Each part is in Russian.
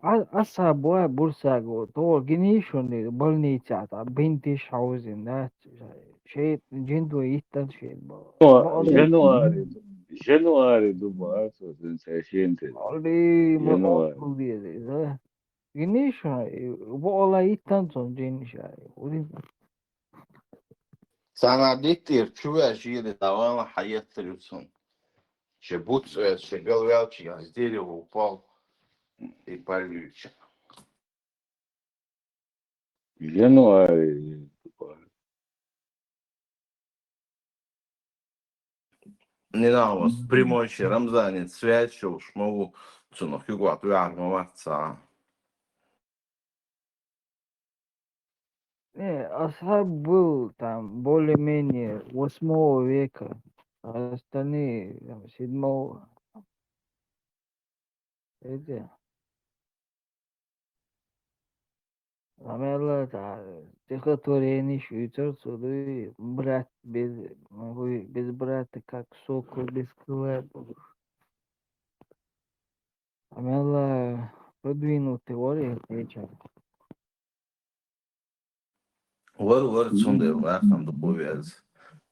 Asabuhay Bursago to Ginishoni Bolnicata 20,000 that şey Jindu Eastern şey bu January, January do março, 1600. already bu January. oldu diye Ginishoni bu olay Eastern Jinişay Sanadittir чуваши давала хаят трюсон. Шебутся, шегалвячи, а с дерева упал и полюча. January. Не знаю, с примочи Рамзанец свячил, шмову цуну фигуат вярмоваться. Асхаб был там более-менее 8 века, а остальные там, 7. Эти, стихотворение швейцарцу, брат без брата, как сокол без крыла. Амела продвинул теорию отвечал. ور цундер лахан духовец.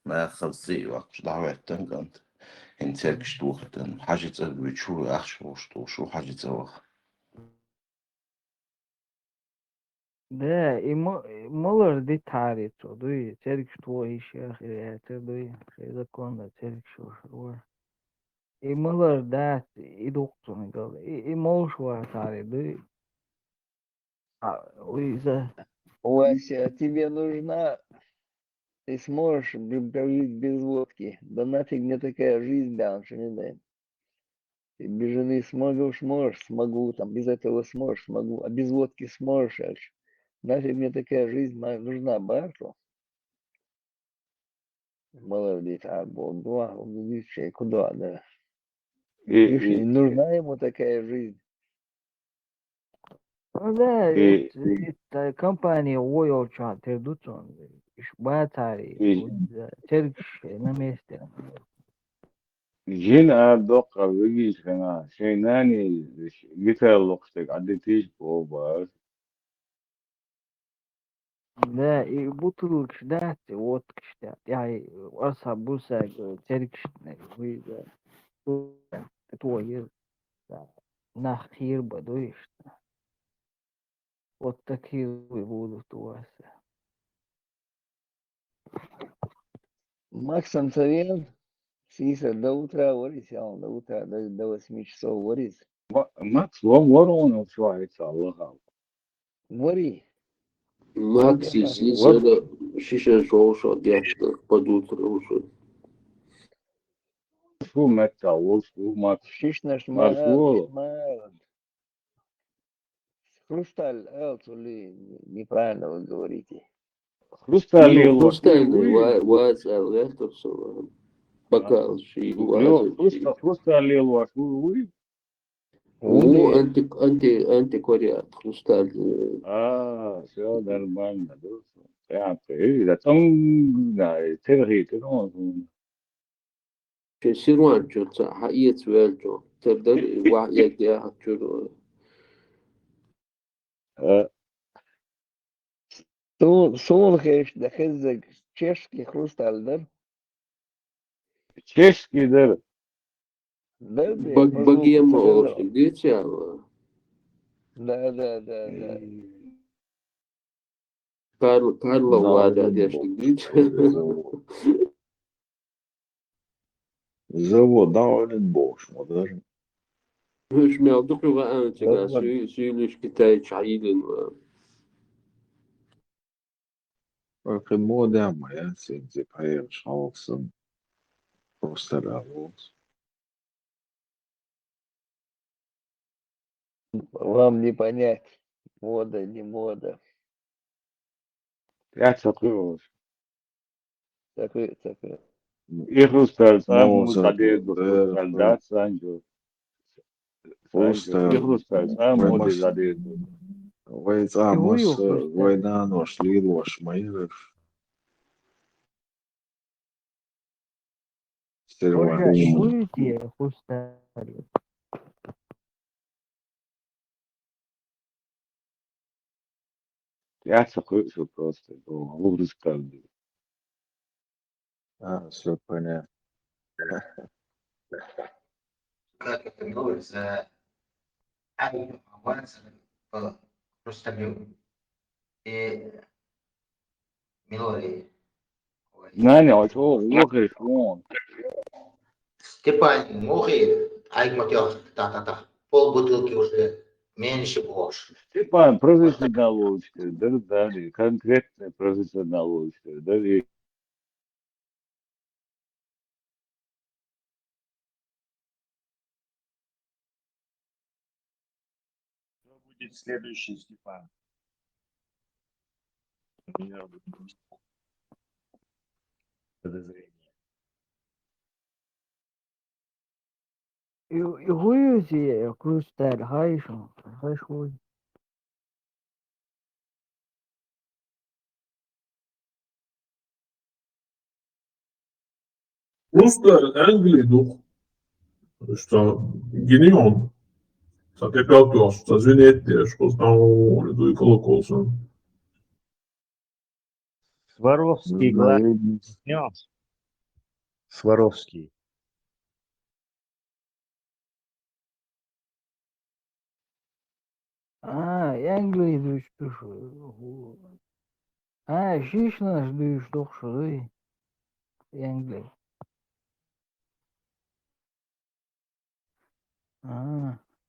ناخذ زي وقت دعوات تنقنت. انتاج شتوختن. حاجة تقوي شو أخشو شو حاجة تسوخ. Да, и молодь детали, то, да, церковь твой еще, это, да, закон, церковь, и молодь, да, и доктор, и молодь, да, Лиза. Вася, тебе нужна, ты сможешь прожить без водки. Да нафиг мне такая жизнь, да, не дай. Ты без жены сможешь, смогу, там, без этого сможешь, смогу, а без водки сможешь, аж. Нафиг мне такая жизнь нужна, брату. Молодец, а видишь, куда, да. Видишь, не нужна ему такая жизнь. Ну да, это компания Oil Charter, Dutton, Батари, церковь на месте. Jin doqa wigiis kana shaynani gitar loqtag aditish boba. Да, и бутылок ждать, вот ждать. Я васа буса церковь, вы твой, нахер бодуешь. Вот такие вы будут у вас. Максом Савен, Сиса, до утра ворис, до утра, до 8 часов ворис. Max ورونه شوية الله. Вори. Макси What сисера шиша шоуша дятла под утро уже. شو متى وشو Max Шишнаш Маршвола? маад. Хрусталь, или неправильно вы говорите. Хрусталил Ну, хрустальный وشوي. ваз алгастерсова. Бокал ши Говорю, ваза ши. хрусталил وشوي. О, Уды. антиквариат, хрусталь. Все нормально. يعني ايه ده تنقى تلغي كده. Сируан чурца, хаиет свелчо. Тердер ва ягдя чур. Солнхеш, да хезек, чешский хрусталь, да? Чешский да. Да, по звуку Багема сказал. оши, дитя. Да. Карла вада Наурен дешли, Бог, дитя. завод. Завод, Наурен Бог, даже. مش ميعطوك بقى انت قاعد Завод. سويلش كتاي عيلين Только мода моя, сензи, поехал, просто работал. Вам не понять, мода, не мода. Я такой. Такой. И хрусталь, сам Моза, мусадир, хрусталь, да, Санджо. И просто, хрусталь, сам vai моди mas, задир. vai И вы mas, vai хрусталь. na nos lilos, maiores, Уже стерварим. будете хрусталь? Я все просто. Лужи скажу. Все понятно. Как это говорится, عين واسع رستم ميلوري Nani, o to uge schon. Степан Мухи, Айгматех, та-та-та, полбутылки уже меньше больше. Степан, Вот так. профессионал лучше, да, конкретный профессионал лучше, да, Кто будет следующий, Степан? У меня подозрение. يغوي كروستال هايشون هايشوي Просто Anglii doch işte gidiyorsun. Sen tepe atıyorsun. Sen züneyet diye. Sen öyle duyguculuk olsun. Сваровский глаз снес. Сваровский. يانجلي دوش شيشنا دوش دوش شوي يانجلي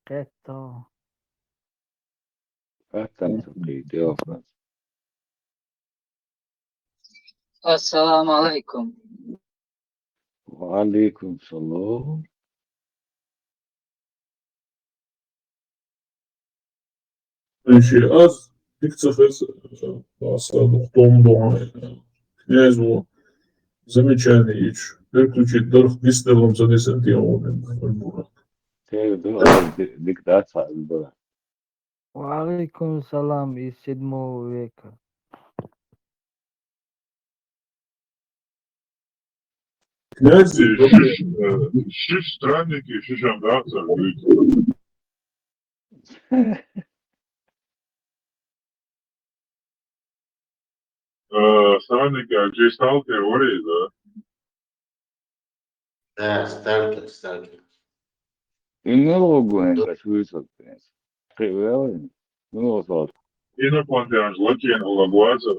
كاتا как-то дело. Assalamu alaikum. Алейкум салам. Еще аз Пикцехес осаду Томбо князю замечательный речь. Переключить дорог вистером за 10 альбума. Te do диктация была. وعليكم السلام يسدمو ويك Князь шиш странники, шишам драться. Странники, а где сталкер, говорит, да? Да, сталкер, сталкер. И много швейцар, конечно. Привел. Ну, вот. Инопланетян, злотен, улагуаза.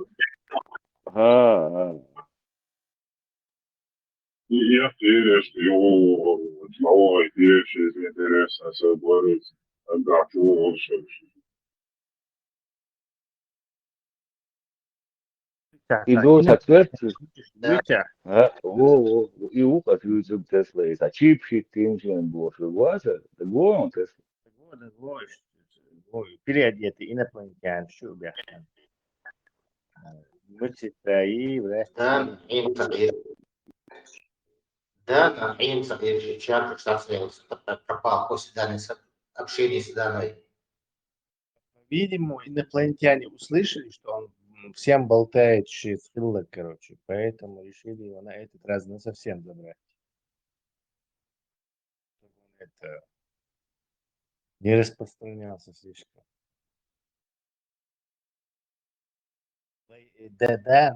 И я верю, что его слова и вещи интересно собрать. Да, чего лучше. И до соответствия. Да. И у как YouTube Tesla есть. А чипчик, теншин, больше. Вот, это он Tesla. Переодетый инопланетян, что бяхан. Мыцитаи, Да, Наим Саир. Да, Наим Саир сейчас, кстати, пропал после данной общения с данной. Видимо, инопланетяне услышали, что он всем болтает шизфилла, короче, поэтому решили его на этот раз не совсем забрать. Чтобы он это не распространялся слишком. Да,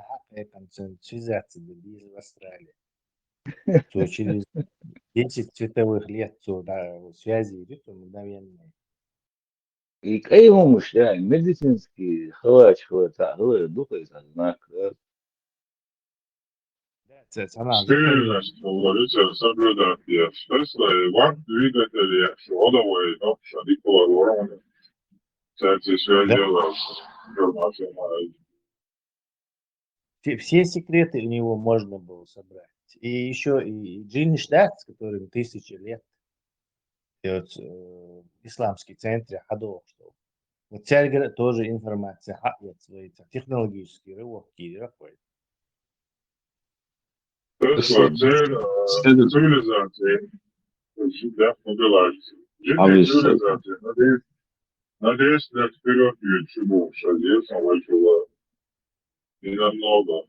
концентризация добились в Австралии. То через 10 световых лет связи идет мгновенно. И кайфом мышляй, медицинский, хлач, хлаца, духай, знак. Стильность, говорится, соблюдать. Tesla и ван двигатели, ходовые, но шарикова ворона. Кстати, связи информация. Все секреты у него можно было собрать. И еще и Джинни Штат, с которым 1000 лет исламский центр ходов, что вот царь тоже информация, свои технологические рывки ракой. Tesla цель цивилизации. Да, галактики. Джинни цивилизация. Надеюсь, лет вперед ее чему, шадец, начала. И намного.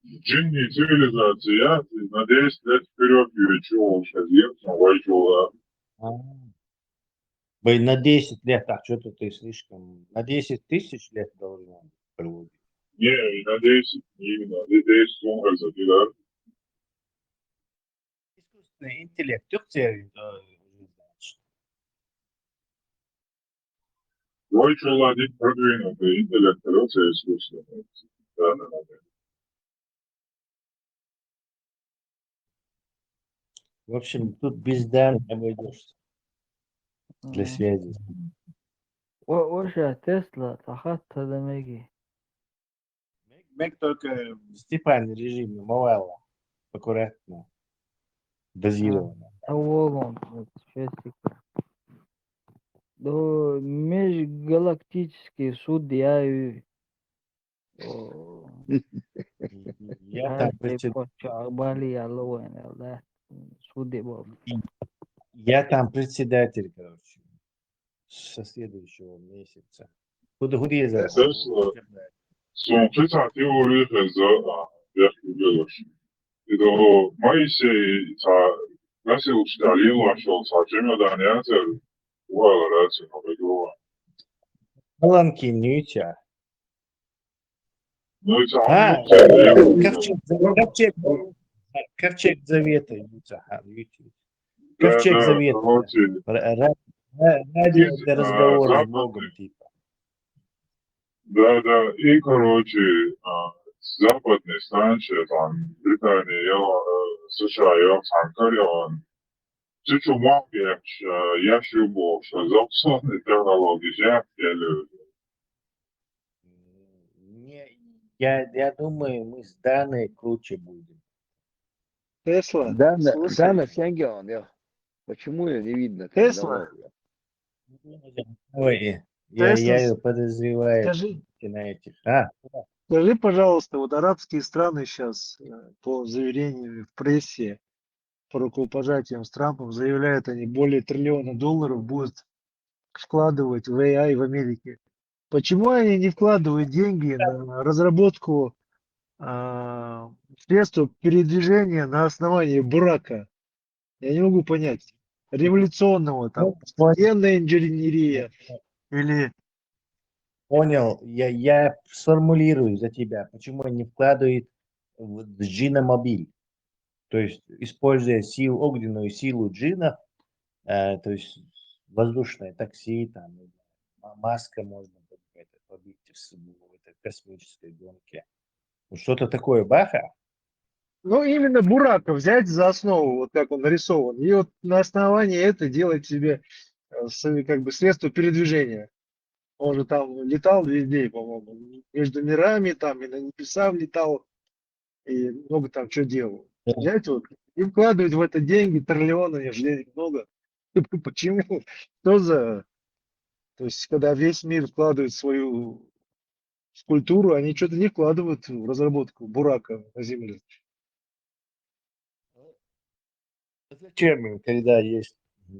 Джинни цивилизация, на 10 лет вперед ее чего, шадец, начала. А, Бы на 10 лет, а что-то ты слишком... На 10 тысяч лет должно быть проводить. Не, надеюсь, именно. Надеюсь, он разобьет. Искусственный интеллект, кто тебе Твой человек продвинутый, интеллектуал, искусственный. Да, да, да. В общем, тут без данных обойдешься для М. связи. O'sha Tesla taxat nimaga? Мэг только в степальном режиме, мовала, аккуратно, дозированно. Avvalon физика. До межгалактические судья Я там, я там председатель, короче, со следующего месяца. Куда я Tesla son kısa teori hızı yakılıyor. Bir de o Mayıs'ı nasıl uçlarıyla saçmadan yazar. Bu aralar çıkabiliyor. Маланки Ньютя. Ну, это А, Ковчег Завета. Ковчег Завета. Радио для разговора с Богом, типа. Да, да, и, короче, западные станции, там, Британия, США, Анкара, чуть-чуть мало, я шибу, что западные технологии, я Я думаю, мы с Даной круче будем. Тесла, Дана Сянгян, я. Почему ее не видно? Тесла? Ой, я ее подозреваю Скажи, на этих. скажи, пожалуйста, вот арабские страны сейчас, по заверению в прессе, по рукопожатиям с Трампом, заявляют, они более $1 триллиона будут вкладывать в AI в Америке. Почему они не вкладывают деньги на разработку средств передвижения на основании Бурака? Я не могу понять. Революционного, там, военная инженерия или... Понял, я сформулирую за тебя, почему они вкладывают в джиномобиль. То есть, используя огненную силу джина, то есть воздушное такси, там, маска можно побить в этой космической гонке. Что-то такое, баха? Ну, именно Бурака взять за основу, вот как он нарисован, и вот на основании этого делать себе как бы средство передвижения. Он же там летал везде, по-моему, между мирами, там и на небеса летал, и много там что делал. Взять вот и вкладывать в это деньги, триллионы, денег много. Почему? Что за... То есть, когда весь мир вкладывает свою скульптуру, они что-то не вкладывают в разработку Бурака на Земле. Зачем, когда есть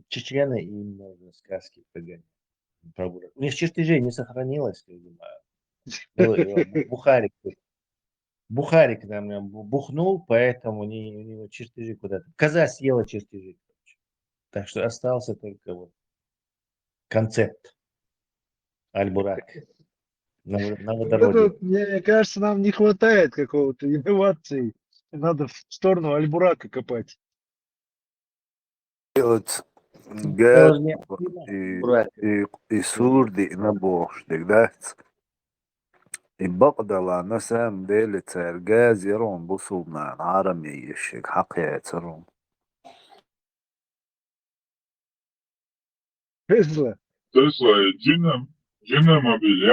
чечены, и им можно сказки погонять. У них чертежей не сохранилось, видимо. Бухарик нам бухнул, поэтому у него чертежи куда-то. Коза съела чертежи. Так что остался только вот концепт Аль-Бурак на водороде. Мне кажется, нам не хватает какого-то инновации. Надо в сторону Аль-Бурака копать. Делать газ и сурди на борщ, да? И بقدر أنا سام ديلت الجاز يرون بصوبنا عرمي يشيك حقيقة يرون. Тесла. джиномобиль,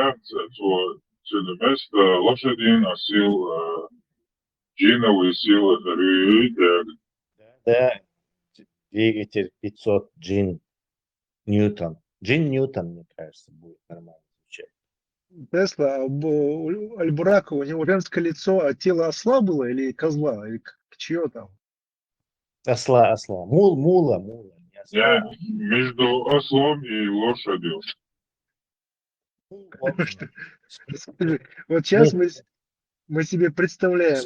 то вместо лошадиных сил, джиновые силы, Да, двигатель 500 джин Ньютон. Джин Ньютон, мне кажется, будет нормально звучать. Тесла, у Аль-Бурака, у него женское лицо, а тело осла было или козла? Или чье там? Осла. Мула. Не осла. между ослом и лошадью. Вот сейчас мы себе представляем.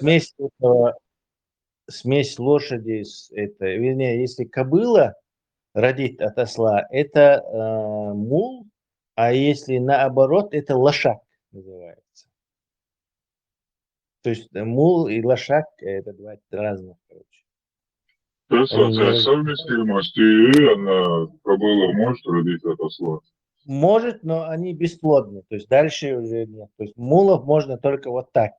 Смесь лошади, вернее, если кобыла родить от осла, это мул, а если наоборот, это лошак называется. То есть мул и лошак это два разных, короче. Совместимости она кобыла может родить от осла. Может, но они бесплодны. То есть дальше уже нет. То есть мулов можно только вот так,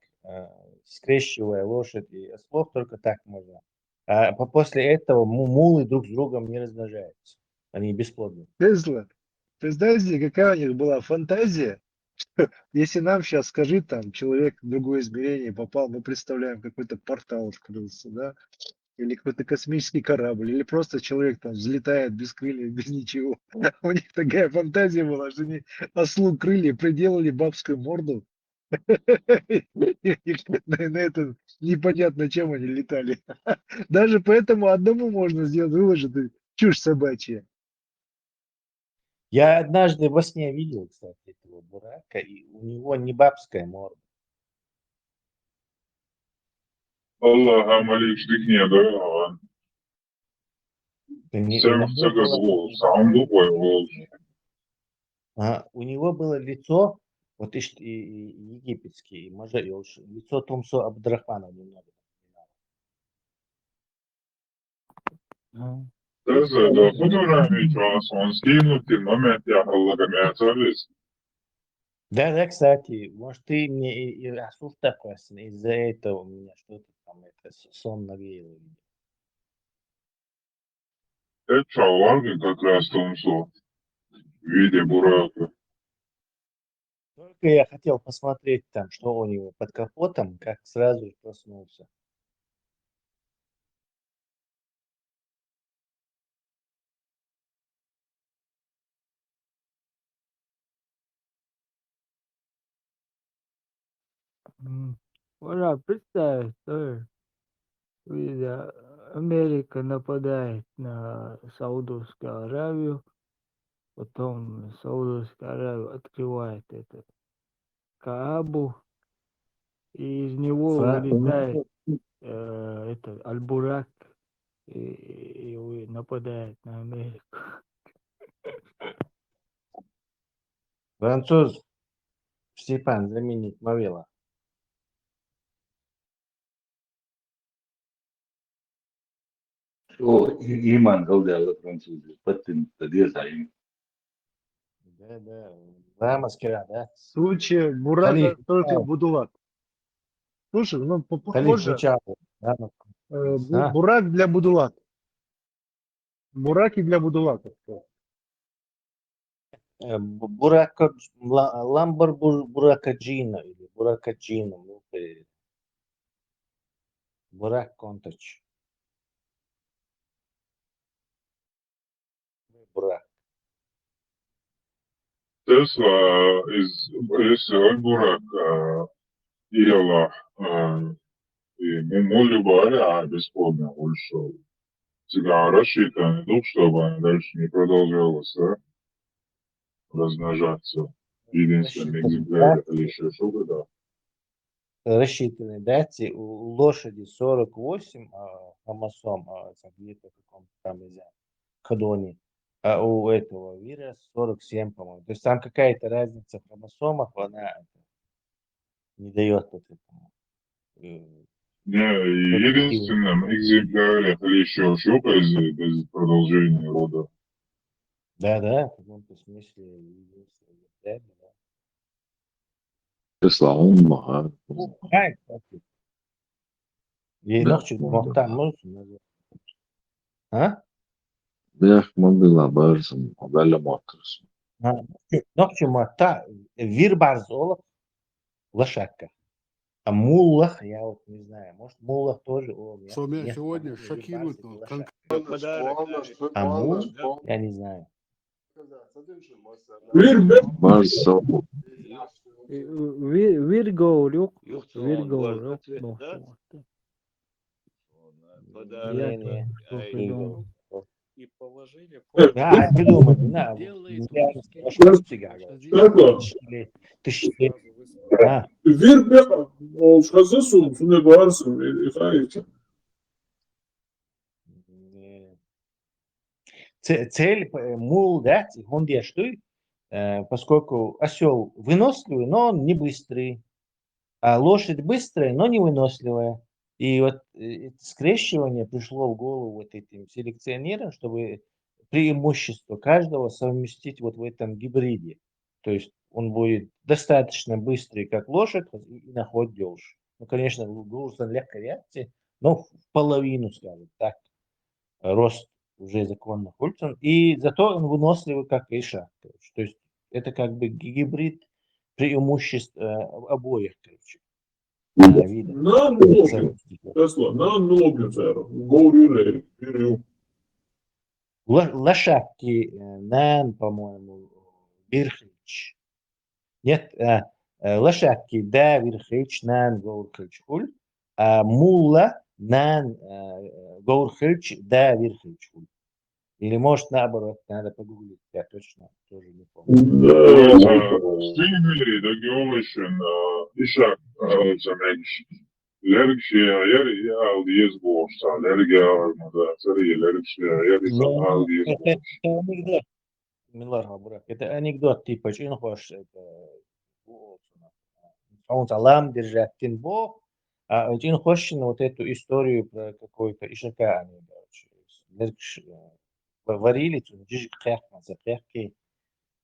скрещивая лошадь и ослов, только так можно. А после этого мулы друг с другом не размножаются. Они бесплодны. Тесла, ты знаешь, какая у них была фантазия? Если нам сейчас скажи, там, человек в другое измерение попал, мы представляем, какой-то портал открылся, да? Или какой-то космический корабль, или просто человек там взлетает без крыльев, без ничего. У них такая фантазия была, что они ослу крылья приделали бабскую морду. И на это непонятно, чем они летали. Даже поэтому одному можно сделать вывод, что ты чушь собачья. Я однажды во сне видел, кстати, этого бурака, и у него не бабская морда. Аллаха молишь не да. У него было лицо, вот египетский, лицо Тумсо Абдрахмана немного. Да, фотографии он скинут, и момент я сервис. Да, кстати, может, ты мне и Расур такой, из-за этого у меня что-то там, это сон навеяло. Это шалварги как раз Тумсо в виде бурака. Только я хотел посмотреть там, что у него под капотом, как сразу проснулся. Пора представить, Америка нападает на Саудовскую Аравию, потом Саудовская Аравия открывает этот Каабу, и из него вылетает этот Аль-Бурак и нападает на Америку. Француз Степан заменит Мавила. إيمان قولي على الفرنسية بتن تدير زعيم. Да. Да, маскира, да. В случае Бурака только Будулак. Слушай, ну похоже. Бурак для Будулак. Бураки для Будулаков. Ламбар Буракаджина или Буракаджина. Бурак Контач. Бурак. Тесла из Аль-Бурак ела и любая бесплодная ушел. Всегда рассчитан, чтобы она дальше не продолжалась размножаться. Единственным экземпляром или еще что-то, да. Рассчитанные дати у лошади 48 хромосом, где-то в каком-то там кодоне, а у этого вира 47, по-моему. То есть там какая-то разница в хромосомах, она не дает вот этому. Единственным экземпляром или еще что-то без продолжения рода. Да, в каком-то смысле единственный экземпляр, да. Тесла, И ночью там Бях мобила барсом, обеля моторс. ночью мота вир барзолов лошадка. А муллах, я вот не знаю, может муллах тоже. Что меня сегодня шокирует. А мул, я не знаю. Барсом. Virgo yok. И положили. Да, придумали, на. Вир он сказал, что не барсом и хаите. цель мул, да, он что, поскольку осел выносливый, но он не быстрый, а лошадь быстрая, но не выносливая. И вот это скрещивание пришло в голову вот этим селекционерам, чтобы преимущество каждого совместить вот в этом гибриде. То есть он будет достаточно быстрый, как лошадь, и находит дольше. Ну, конечно, должен легкой реакции, но в половину, скажем так, рост уже законно Хульцин. И зато он выносливый, как Иша. Короче. То есть это как бы гибрид преимуществ обоих, короче, видов. Намного, Тесла, намного, говорю, говорю. Лошадки, Нан, по-моему, Вирхич. Нет, лошадки, да, Вирхич, Нан, Гаурхич, Хуль. А мула, Нан, Гаурхич, да, Вирхич, Хуль. Или может наоборот, надо погуглить, я точно тоже не помню. Сильвери, да геолошен, ишак, замеч. Леркши, я алдиез борса, лерга, да, цари, леркши, я Ну, алдиез это борса. анекдот, Милар Габрак. Это анекдот, типа, что хочешь, это, он салам держать, тин бог, а один хочешь на вот эту историю про какой-то ишака, они, короче, варили, тут джиж кхяхма, запряхки,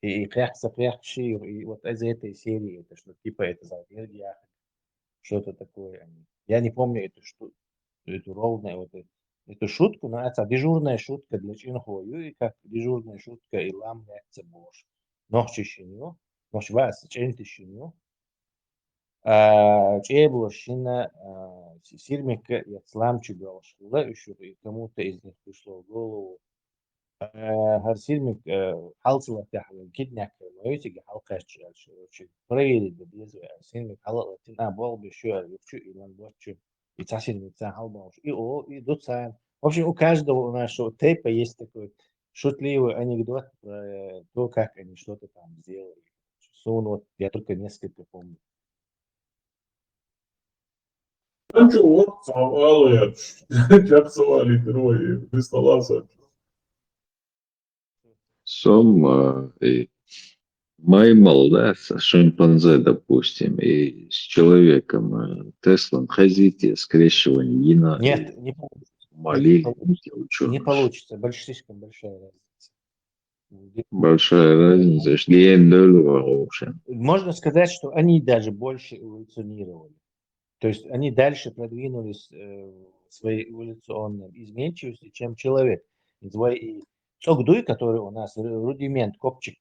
и кхях запряхши, и вот из этой серии, это что, типа, это за энергия, что-то такое. Я не помню эту ровную, вот эту шутку, но это дежурная шутка для Чинхою, и как дежурная шутка и лам это бож. Ночи шиню, ночь вас, ченти шиню. Чебло шина, сирмика и отсламчи галшула, еще и кому-то из них пришло в голову. Сирмик халцла тахлин кидняк, моютиги халкач, очень проверить, да без сирмик халала тина бол бешуа, ючу и ландочу. И цасильница халбауш. И дуцан. В общем, у каждого у нашего тейпа есть такой шутливый анекдот про то, как они что-то там сделали. Вот, я только несколько помню. Ничего, алые, чаксовали герои, прислалася. Маймал, да, с шимпанзе, допустим, и с человеком, Теслом, хотите скрещивание Ина и Нет, не Мали, не получится. Слишком большая разница. большая разница, что я не даю вообще. Можно сказать, что они даже больше эволюционировали. То есть они дальше продвинулись в своей эволюционной изменчивости, чем человек. И согдуй, который у нас рудимент, копчик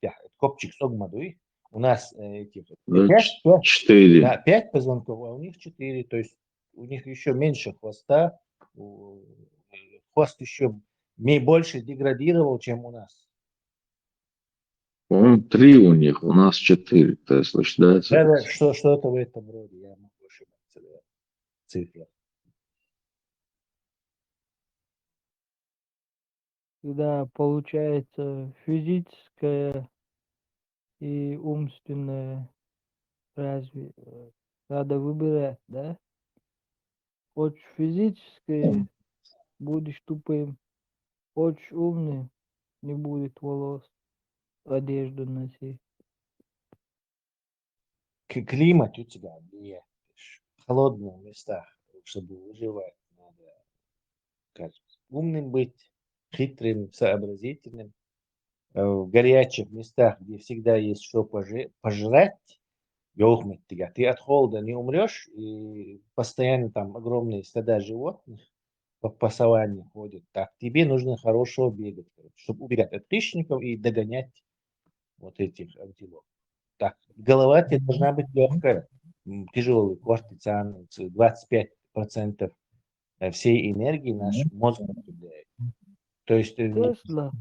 согмадуй, у нас этих Да, 5, 4. да, 5 позвонков, а у них 4. То есть у них еще меньше хвоста, хвост еще больше деградировал, чем у нас. По-моему, 3 у них, у нас 4, Тесла, Да, считается. что-то в этом роде, я могу ошибаться, да, цифра. Когда получается физическое и умственное развитие, надо выбирать, да? Хочешь физическое, будешь тупым. Хочешь умным, не будет волос, одежду носи. Климат у тебя влияет. В холодных местах, чтобы выживать, надо как, умным быть, хитрым, сообразительным. В горячих местах, где всегда есть что пожрать, ты от холода не умрешь, и постоянно там огромные стада животных по саванне ходят. Так, тебе нужно хорошо бегать, чтобы убегать от хищников и догонять вот этих антилоп. Так, голова тебе должна быть легкая, тяжелый, кортицан, 25% всей энергии наш мозг потребляет. То есть, Тесла.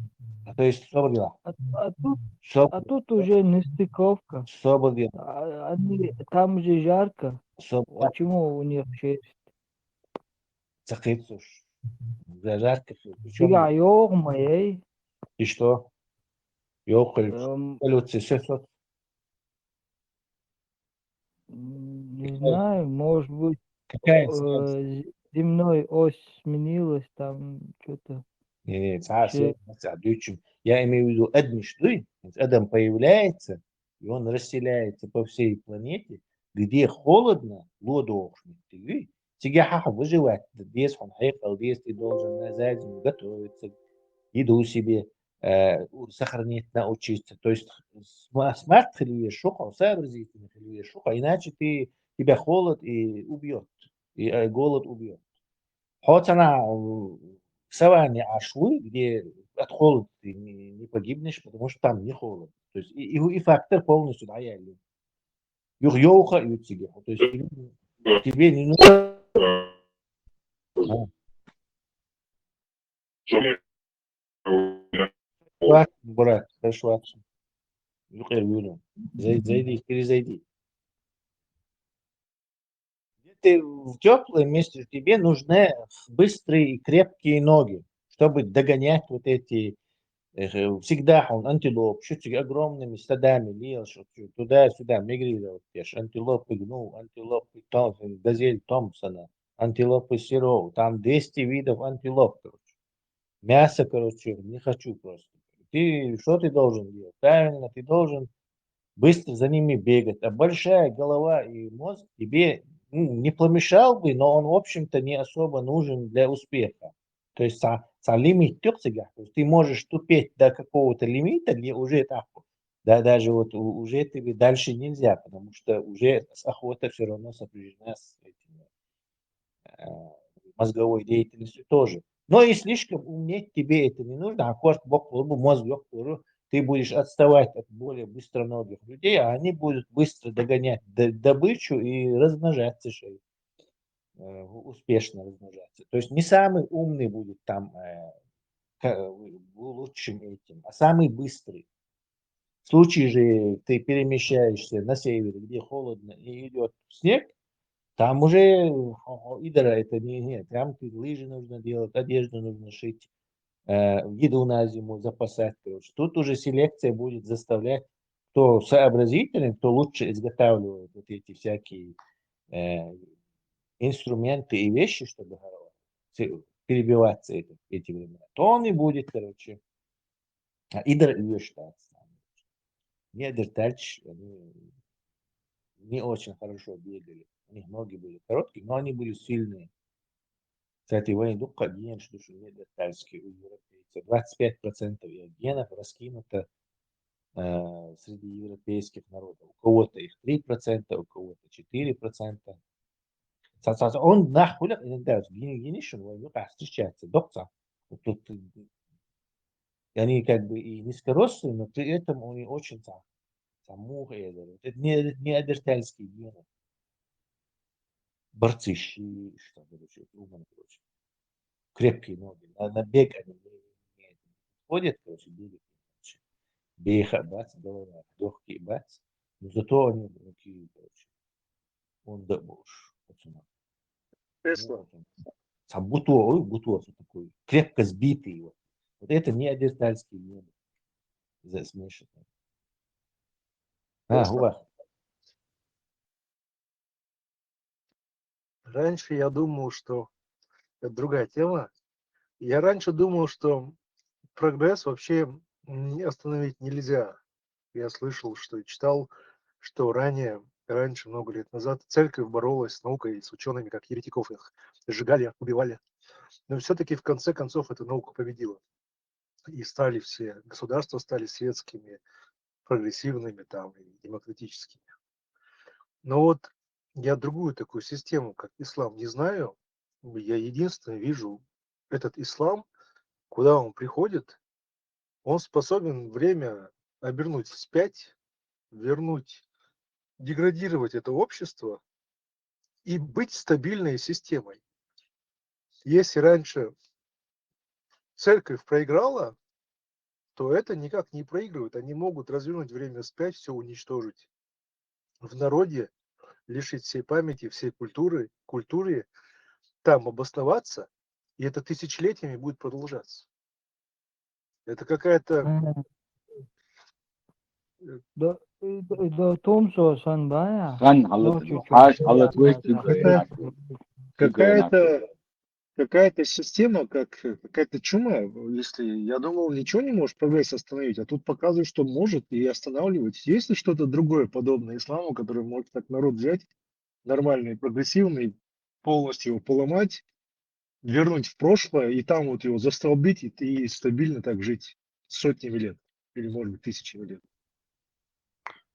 что было? А тут уже нестыковка. Там же жарко. Почему у них шерсть? Цахицуш. Жарко. Я ё-моё. И что? Эволюция. Не знаю, может быть, Какая земной ось сменилась, там что-то. Не, Че, я имею в виду Эдмиштуй, Эдем появляется, и он расселяется по всей планете, где холодно, лодохнет. Тебе выживать, здесь он хайкал, здесь ты должен на зиму готовиться, еду себе сохранить, научиться. То есть смарт хлеб шуха, сообразительный хлеб шуха, иначе тебя холод и убьет, и голод убьет. Хоть она в саванне Ашлы, где от холода ты не погибнешь, потому что там не холодно. То есть и фактор полностью, да, я люблю. Юрьёуха и тебе. То есть тебе не нужно. Брат, хорошо. Зайди, перезайди. Ты в теплом месте, тебе нужны быстрые и крепкие ноги, чтобы догонять вот эти. Всегда он антилоп, шутки огромными стадами лил, туда-сюда мигрировал. Антилопы гну, антилопы Томпсон, газель Томпсона, антилопы Серов. Там 200 видов антилоп, короче. Мясо, короче, не хочу просто. Что ты должен делать? Правильно, ты должен быстро за ними бегать. А большая голова и мозг тебе не помешал бы, но он, в общем-то, не особо нужен для успеха. То есть лимит ты можешь тупеть до какого-то лимита, где уже так, да, даже вот уже тебе дальше нельзя, потому что уже охота все равно сопряжена с этим, мозговой деятельностью тоже. Но и слишком умнеть тебе это не нужно, а мозг, ты будешь отставать от более быстроногих людей, а они будут быстро догонять добычу и размножаться, успешно размножаться. То есть не самый умный будет там лучшим этим, а самый быстрый. В случае же ты перемещаешься на севере, где холодно и идет снег, там уже идора это нет. Там лыжи нужно делать, одежду нужно шить, еду на зиму запасать. Короче. Тут уже селекция будет заставлять, кто сообразительный, кто лучше изготавливает вот эти всякие инструменты и вещи, чтобы перебиваться эти времена, то он и будет, короче. Идор и считается. Неандертальцы, они не очень хорошо бегали. У них ноги были короткие, но они были сильные. Кстати, в Индука ген, что неандертальские у европейцев. 25% их генов раскинуто среди европейских народов. У кого-то их 3%, у кого-то 4%. Он нахуй иногда генишен, он встречается. Доктор. Тут они как бы и низкорослые, но при этом они очень самугые. Это не адертальские гены. Борцы, что короче, короче. Крепкие ноги. На бег они не ходят, короче, бегают. Беха, бац, голова, легкий бац. Но зато они такие, короче. Он да боже, пацаны. Тесла. Бутуа, что такое? Крепко сбитый его. Вот это не адертальский гены. Смешно. Тесла. Раньше я думал, что это другая тема. Я раньше думал, что прогресс вообще остановить нельзя. Я слышал, что читал, что раньше, много лет назад, церковь боролась с наукой, с учеными, как еретиков их сжигали, убивали. Но все-таки в конце концов эта наука победила. И государства стали светскими, прогрессивными там, и демократическими. Но вот я другую такую систему, как ислам, не знаю. Я единственное вижу этот ислам, куда он приходит, он способен время обернуть вспять, деградировать это общество и быть стабильной системой. Если раньше церковь проиграла, то это никак не проигрывает. Они могут развернуть время вспять, все уничтожить. В народе лишить всей памяти, всей культуры, там обосноваться, и это тысячелетиями будет продолжаться. Это какая-то... Томсосан бая. Какая-то какая-то система, как какая-то чума. Если я думал, ничего не может прогресс остановить, а тут показывает, что может и останавливать. Есть ли что-то другое подобное исламу, которое может так народ взять, нормальный, прогрессивный, полностью его поломать, вернуть в прошлое и там вот его застолбить и стабильно так жить сотнями лет или, может быть, тысячами лет?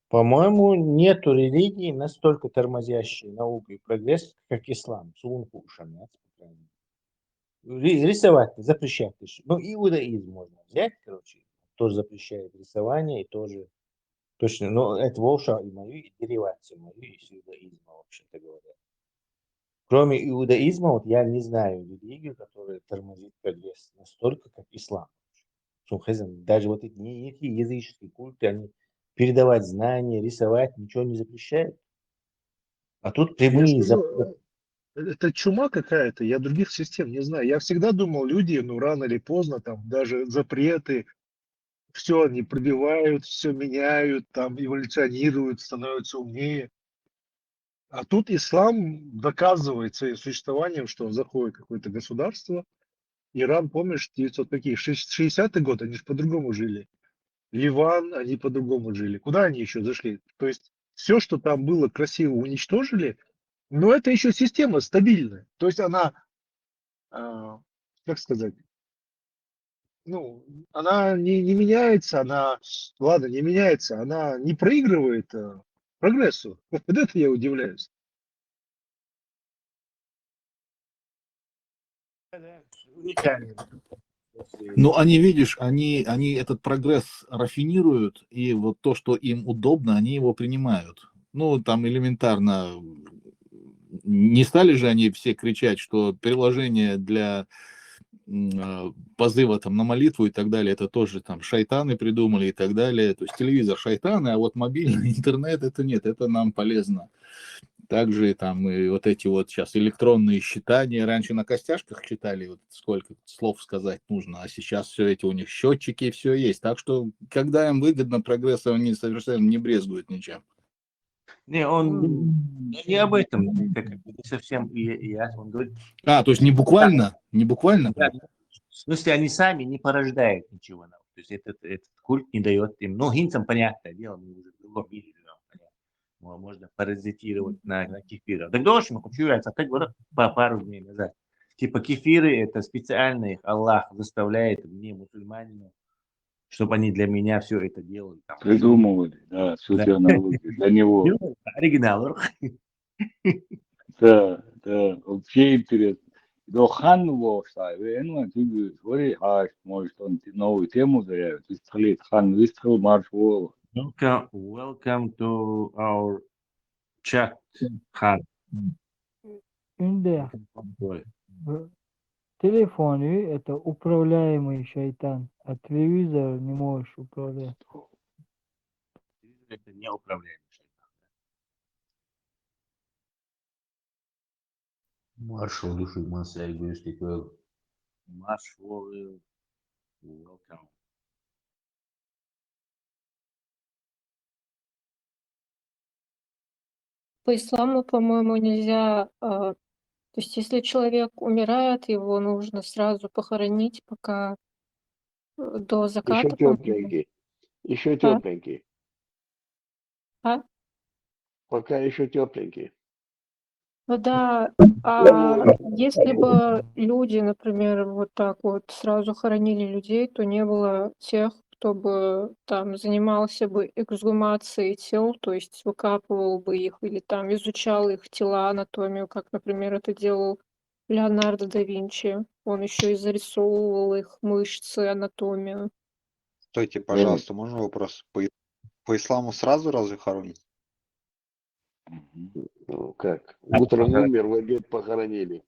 По-моему, нету религии, настолько тормозящей науку и прогресс, как ислам. Сунку шамят, по крайней мере. Рисовать запрещать. Ну, иудаизм можно взять, короче. Тоже запрещает рисование и тоже точно. Но это волша и мою, и деривацию мою из иудаизма, вообще-то говоря. Кроме иудаизма, вот я не знаю религию, которая тормозит прогресс настолько, как ислам. Даже вот эти некие языческие культы, они передавать знания, рисовать, ничего не запрещают. А тут Я прямые скажу, это чума какая-то, я других систем не знаю. Я всегда думал, люди, ну, рано или поздно, там, даже запреты, все они пробивают, все меняют, там, эволюционируют, становятся умнее. А тут ислам доказывает своим существованием, что заходит какое-то государство. Иран, помнишь, 900 какие, 60-й год, они же по-другому жили. Ливан, они по-другому жили. Куда они еще зашли? То есть все, что там было красиво, уничтожили, но это еще система стабильная. То есть она, как сказать, ну, она не меняется, она, ладно, не меняется, она не проигрывает прогрессу. Вот это я удивляюсь. уникальные. Ну, они, видишь, они этот прогресс рафинируют, и вот то, что им удобно, они его принимают. Ну, там элементарно, не стали же они все кричать, что приложение для позыва там на молитву и так далее, это тоже там шайтаны придумали и так далее. То есть телевизор шайтаны, а вот мобильный интернет это нет, это нам полезно. Также там и вот эти вот сейчас электронные считания. Раньше на костяшках читали, вот сколько слов сказать нужно, а сейчас все эти у них счетчики, все есть. Так что, когда им выгодно, прогрессом они совершенно не брезгуют ничем. Не, он не об этом, это как бы не совсем я, он говорит. А, то есть не буквально? Не буквально? Да, в смысле, они сами не порождают ничего. То есть этот культ не дает им. Ну, гинцам, понятное дело, мы уже в другом мире живем. Можно паразитировать на кефирах. Так дольше мы купиваемся, так вот пару дней назад. Типа кефиры, это специально их Аллах заставляет мне, мусульманину, чтобы они для меня все это делали. Там, Придумывали, да, всю технологию для него. Оригинал. Да, да, вообще интересно. Но хан вошай, ну, ты говоришь, может, он новую тему заявит, выстрелит, хан выстрел, марш вол. Welcome to our chat, хан. Инде. Телефон, это управляемый шайтан, а телевизор не можешь управлять. Это не управляемый шайтан. Маршал души масса эгоистик. Маршал welcome. По исламу, по-моему, нельзя. То есть, если человек умирает, его нужно сразу похоронить, пока до Еще заката. по-моему. тепленький. Еще А? тепленький. А? Пока еще тепленький. Ну да, а если бы люди, например, вот так вот сразу хоронили людей, то не было тех, кто бы там занимался бы эксгумацией тел, то есть выкапывал бы их или там изучал их тела, анатомию, как, например, это делал Леонардо да Винчи. Он еще и зарисовывал их мышцы, анатомию. Стойте, пожалуйста, можно вопрос? По исламу сразу разве хоронят? Ну, как? Утром умер, в обед похоронили.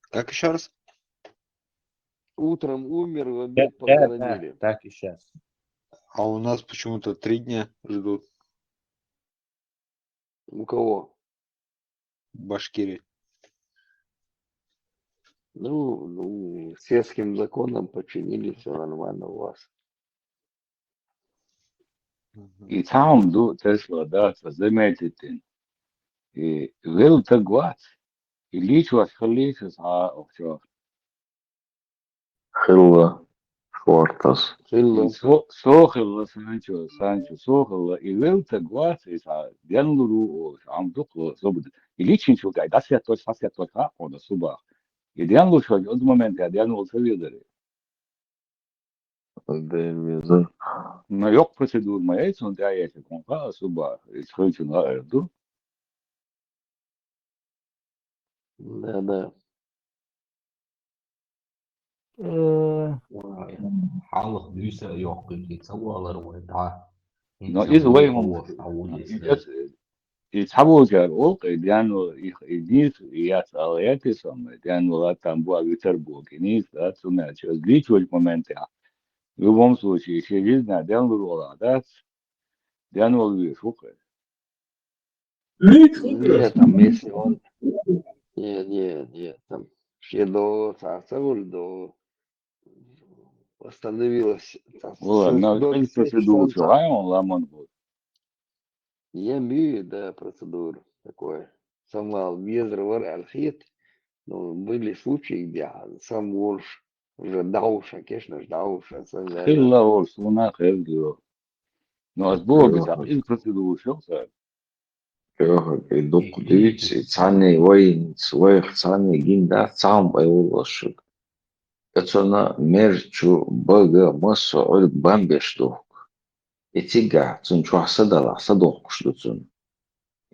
Как еще раз? Утром умер, в обед Да, похоронили. так и сейчас. А у нас почему-то 3 дня ждут. У кого? В Башкирии. Ну, светским законом подчинились, все нормально у вас. И там, Тесла, да, заметите, и вел тагват, اللي شو خليه شو شو خلة شوارتس خلة سوخل سانشو سوخل إذا تقواس إذا ديانلو عم دقو زبد اللي شو قاعد أسيتوش ها ولا صباح ديانلو شو جود مومنت ديانلو سوي دري بالفيزا ما يق procedur ما يسون داعي يكون فا صباح يسخن شو نقدر لا Xalq duysa yo'qqa savolar o'yda. no Insan is way bu mum hoş avulisi. يتحبوا جارو لأنه يديس ياس أغياتي سمع لأنه لا تنبوا يتربوا كنيس لا تسمع شو ليش وش مومنتها يوم سوشي شيء لأنه الوضع ده لأنه اللي يشوفه Нет, там если он... Не, там ще до Царцевой, до восстановилось والله ما до أي процедуру Солнца. شو هاي والله ما نقول Я имею, да, процедуру такое. Сама везер الخيط, но были случаи, где сам Волш уже дауша, конечно, дауша, خلا ورسونا خير له no أسبوع بتاع إيه procedurу شو صار يدق ديت تعني وين سويخ تعني جين دا تعم بيولا شد اتنا ميرچو بغا مسو عود بامبشتوك اتيجا تنشو حسدا حسدو قشدتون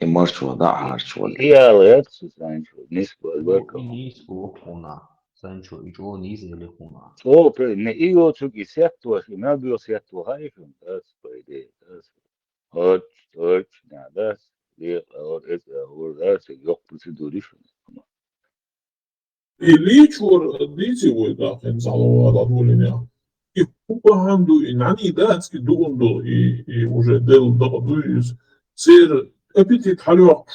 إمارش وضع هارش ولا يا ريت سانشو نسبة Bu البركة inis okuna. Sancho ijo nizeli kuna. تو ne iyo tu isetto si ma bio setto hai fun das bei de das hört na das die or das yok proceduri fun Ličur dicevo da Хензалова отволения. И купаhandu и нани датски дундо и уже дел из сер эпитет халюах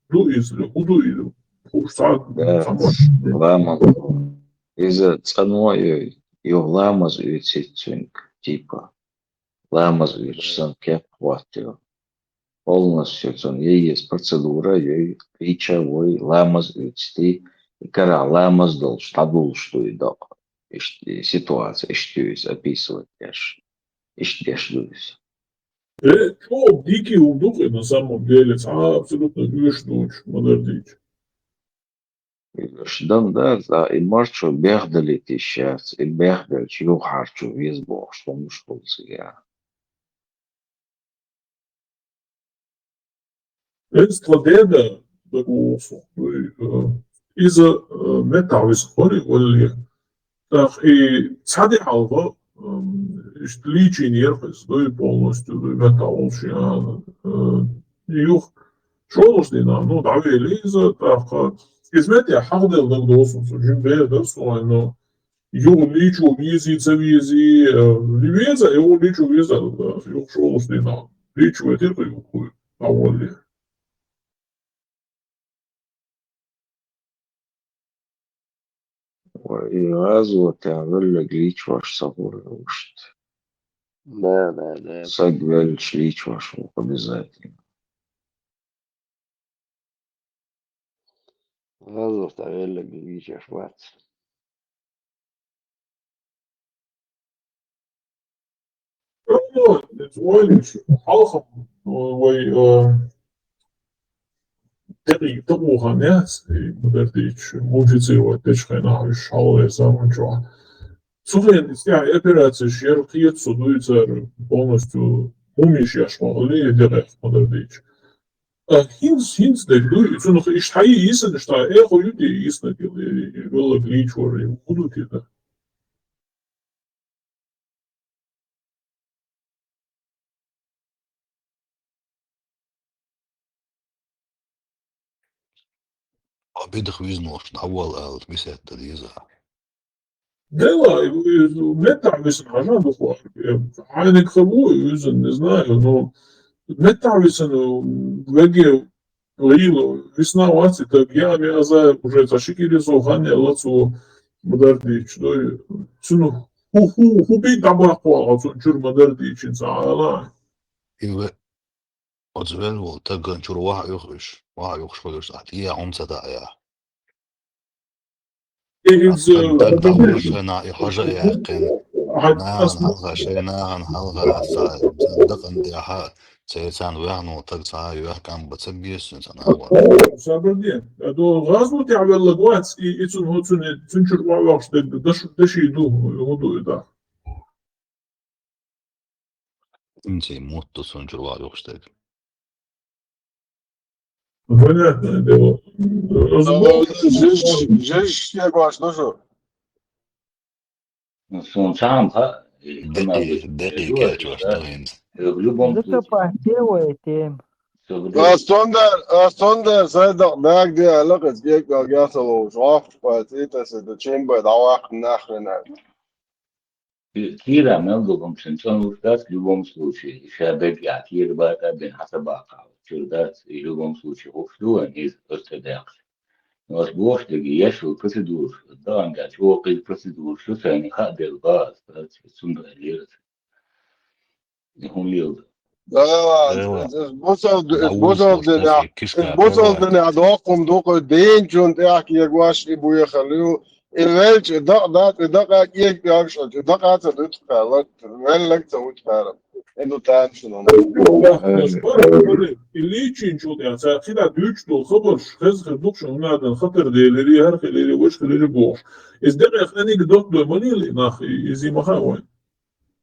дуиз удуиз курсат да самой. лама из-за цану ламаз уйцитчинг типа ламаз уйцсан кеп хватил полностью он есть процедура ей рича вой ламаз уйцти и кара ламаз дол штадул что и да ситуация что описывать яш дуис Что дикий удух на самом деле, абсолютно вишнуч, модердич. شدن ده المارشو بيخدل التيشيرت البيخدل شيو حارشو بيسبوع что مش полсия Стладеда дагусу из металлис хори вали так и цади алва личи нервис дой полностью дой металлшия юх шолоснина ну дави лиза так измете хагдел дагусу жимбе дасу но юг личу визи цавизи ливеза его личу виза юг шолоснина личу это юг авали وغازو تعمل لك ليش واش صبور وشت Да. сагвельч лич ваш обязательно Газов ставили Григича Шварц. Ну, звонишь, халхам, тегуха нес, модердич, мужицировать, течхайна, шале, саманчуа. Суфен, операция шер, киет судуется полностью умещаешь, могли делать, модердич. Хинс, дегду, и цунах, иштаи исен, что эхо люди исен, было гличор, и будут это. Обидах визнул, навал бесед диза. Дела, метависен, хажа духуа. Айник хаву, юзен, не знаю, но метависен, веге, лило, весна ваци, так я мяза, уже зашикили сохане, лацу, модердич, цуну, хуби табахуа, чур модердич, инсаала. Иве, отзвел, так чур ваха юхриш, фагус, а тия он сатая. It's أتقدر دعوة شنا حاجة يحقن ناهن أصلا حلقة شيء ناهن حلقة دقن دي حق سيسان ويحنو تقصى يحكم بتسبيس سنة أول sabrdien. Do gazmu ti avella guats itsun hotsun tsunchur wawaks de dashi du hodu da. انتي موتو سنجروا يوشتك Понятно, дело. Жесть, я говорю, ну что? Сон сам كنا دقيقة جوش دقين в любом случае. Закопахтевая тем. Sonder sagde doch, merk dir, look, es geht gar nicht so schwach, weil das ist der Chamber, da auch nachher. كثير عملوا سنتون وثلاث в любом случае. شابك كثير بقى بين حسب عقاب. شردات в любом случае. وفلوان из أستدعاء. ناس بوش تجي يشوف процедур. ده عن قاعد هو قيد процедур. شو ثاني خد الغاز. بس سنة ليرة. هم ليرة. Bosselden had ook om door het deentje en ik was in boeien gelul. In welke dat ik dat gaat het uitvallen. Wel lukt het uitvallen. En dat tijdens dan. اللي تشينشوط يعني خلال ديجيتال خبر خز خدوكش هنا الخطر دي اللي هرخ اللي وش اللي بوش إز دقيق أني قدوك بمني اللي ناخي إزي مخاوين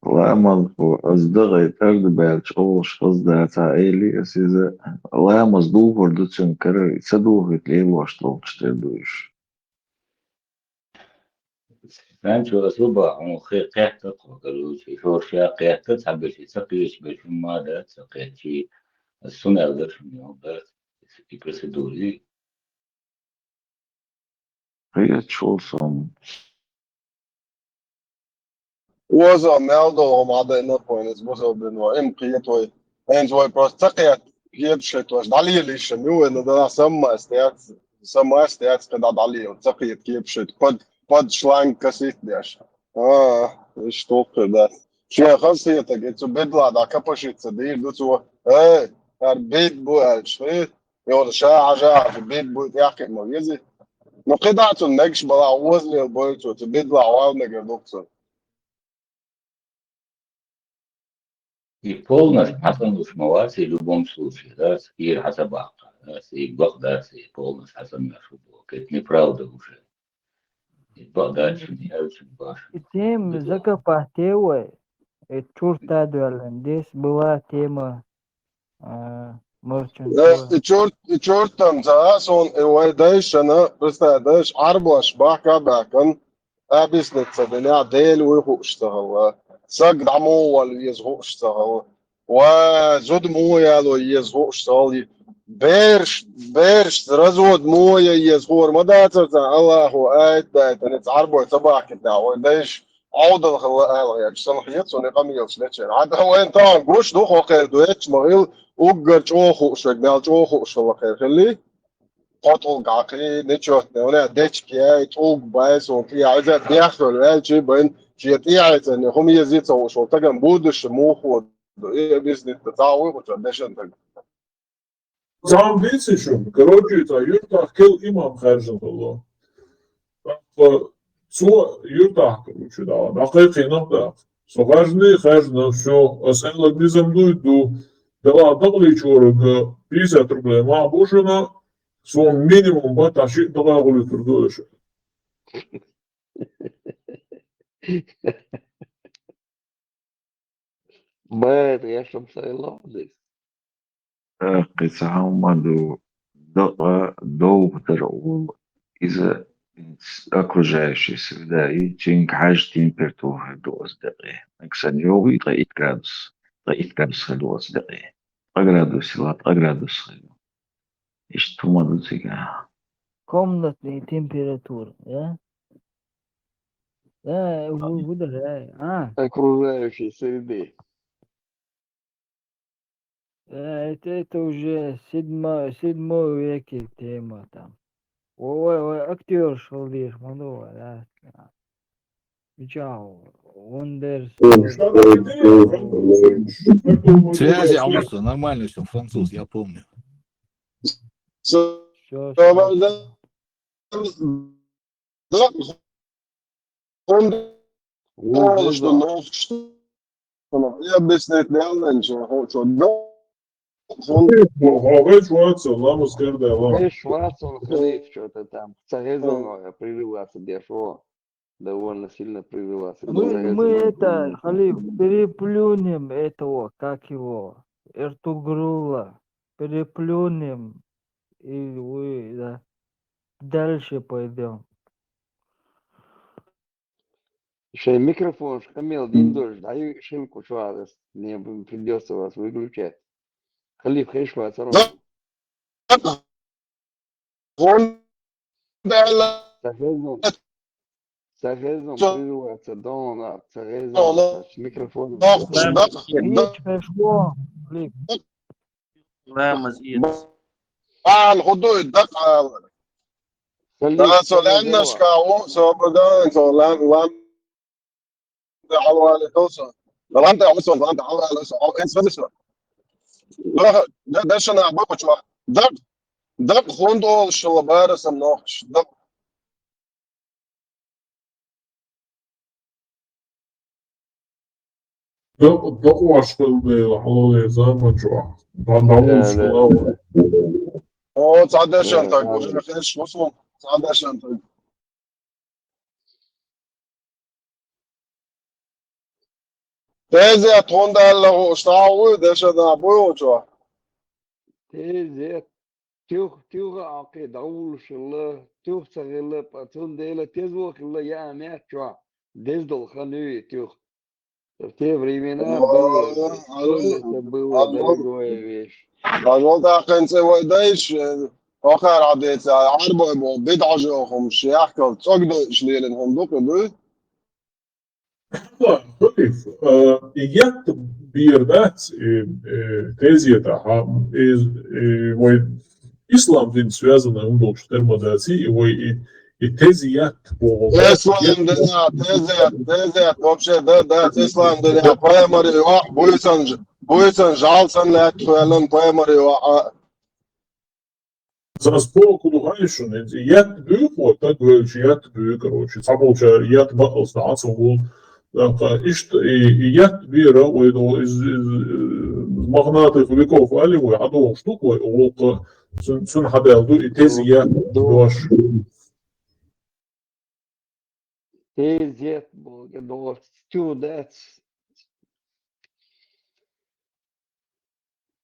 لا مالكو أصدقائي ترد بالش أوش قصدها تعالي أسيزة لا مصدوق وردو تنكر صدوق تلاقي واش طلقش تردوش فانشو أصبع عن خي قيحتة قالوا شيء شو شيء قيحتة تحب شيء سقيش بش ما ده سقيت شيء السنة أقدر شو يوم بس يبرسدولي هي تشول صم Was melden om hadden in dat point. Het was op de noord. In priet hoor. En zo prostaqiyat. Hier shit was dali lish nu en dat سما استيات قد عليه وتقيت كيف شت قد شلان كسيت ديش ايش توقع ده شيء خاصيتك انت بدلا دا كبشت صدير دوتو ايه بيت بو الشيء يقول شاعة بيت بو يحكي مويزي نقطعت النكش بلا وزن البويتو تبدلا عوالنا دكتور И полностью حسن وشمواسي в любом случае, да, и حسب да, и Багдад, и полностью حسن Машубок. Это неправда уже. И Багдад, не очень важно. Тем закопахтевая. Чурта дуэлен. Здесь была тема مرشنتوه Чортом он ويدايشنا بس دايش عربش بحكا بحكن أبيسنت بناع ديل ويخو اشتغل سجد عمو ولا يزهو اشتغل وزود مويا لو يزهو اشتغل بيرش رزود مويا يزهور مداتر الله هو آيت دايت نت عربو تبع كده ويدايش عود الخلاء يعني صلاحيات سوني قمية وسلتشين عاد هو انت قوش دوخ وقير دويتش مغيل وقر جوخو شغال جوخو شو خير خلي قطل قاقي نشوت هنا ديتش كي توق بايس وكي عايز بيحصل الجي بين جيتيعه ان هم يزيد وشو تجن بودش موخو بيزنس تتاوي وتردشن Зам висишум, короче, это юрта кел имам харжан الله. سو يرتاح короче, да. دقيقة да. سو خارجنا все, أسألك نظام دويدو, دلا دقلي شورك 50 рублей ما بوشنا, سو минимум بتاشي دلا غلي تردوش. ما يا شمس الله عليك قصة مادو دو ترول إذا окружающей среды, чем каждый температура 20 دقيقة. أكثر يومي 30 градус 20 دقيقة. 3 градус لا 3 градус. إيش تمام تيجا. комнатная температура, да? Да, да. окружающей среды. Это уже седьмой век тема там. Ой, актер шалдиш, мадова, да. Чао, Вондерс. Связи, Амуса, нормально все, француз, я помню. Все. دق وش خندوش نوفش يا بسنت لأن شو دق Говорить шваться, ламус керда лам. ايش واصل خليف شو تتعمل سهزون прерываться дешево довольно сильно прерываться Мы это, Халиф, переплюнем этого, как его, Эртугрула, переплюнем, и вы, да, дальше пойдем. еще микрофон шкамел день дождь даю шилку шварес мне придется вас выключать خليف خيش واصل سهزون прерываться дома سهزون микрофон Речь пришло, Халиф. لا مزيد الخدود الدق لا سولان نشكاو سوبردان سولان لان حوالي توصل لان توصل لان حوالي سو انس فدس لا ده شنا بقى شو دق خندو شلبار سمنوخش دق دق واشكل حلولي زمان جوا. ضموش كلاوة. او تعدشان تاك وش خيش وصل تعدشان تاك تازي توندا له اشتاو دشنا بويو شو تيزي تيوغ عقيد عولش الله تيوغ سغيلا باتون ديلا تيزوخ الله يا مات شو ديزدل خنوي تيوغ в те времена было дорогое вещь. الوضع كان سوى دايش آخر عديت عربة بيدعى جوهم شيحكوا تصقدوا شليل هندوق بو Халиф, я бирдат тезиeta мой ислам дин связан с термодацией и тезият по ислам тезият вообще да ислам дня поэмари буйсан жалсан лет фэлэн поэмари за споку дугайшун я бю вот так говорю я бю короче саболча я остался был и я бира из магнатных веков алевой одну штуку вот сын хадалду и тезият дош Тезият был стюдец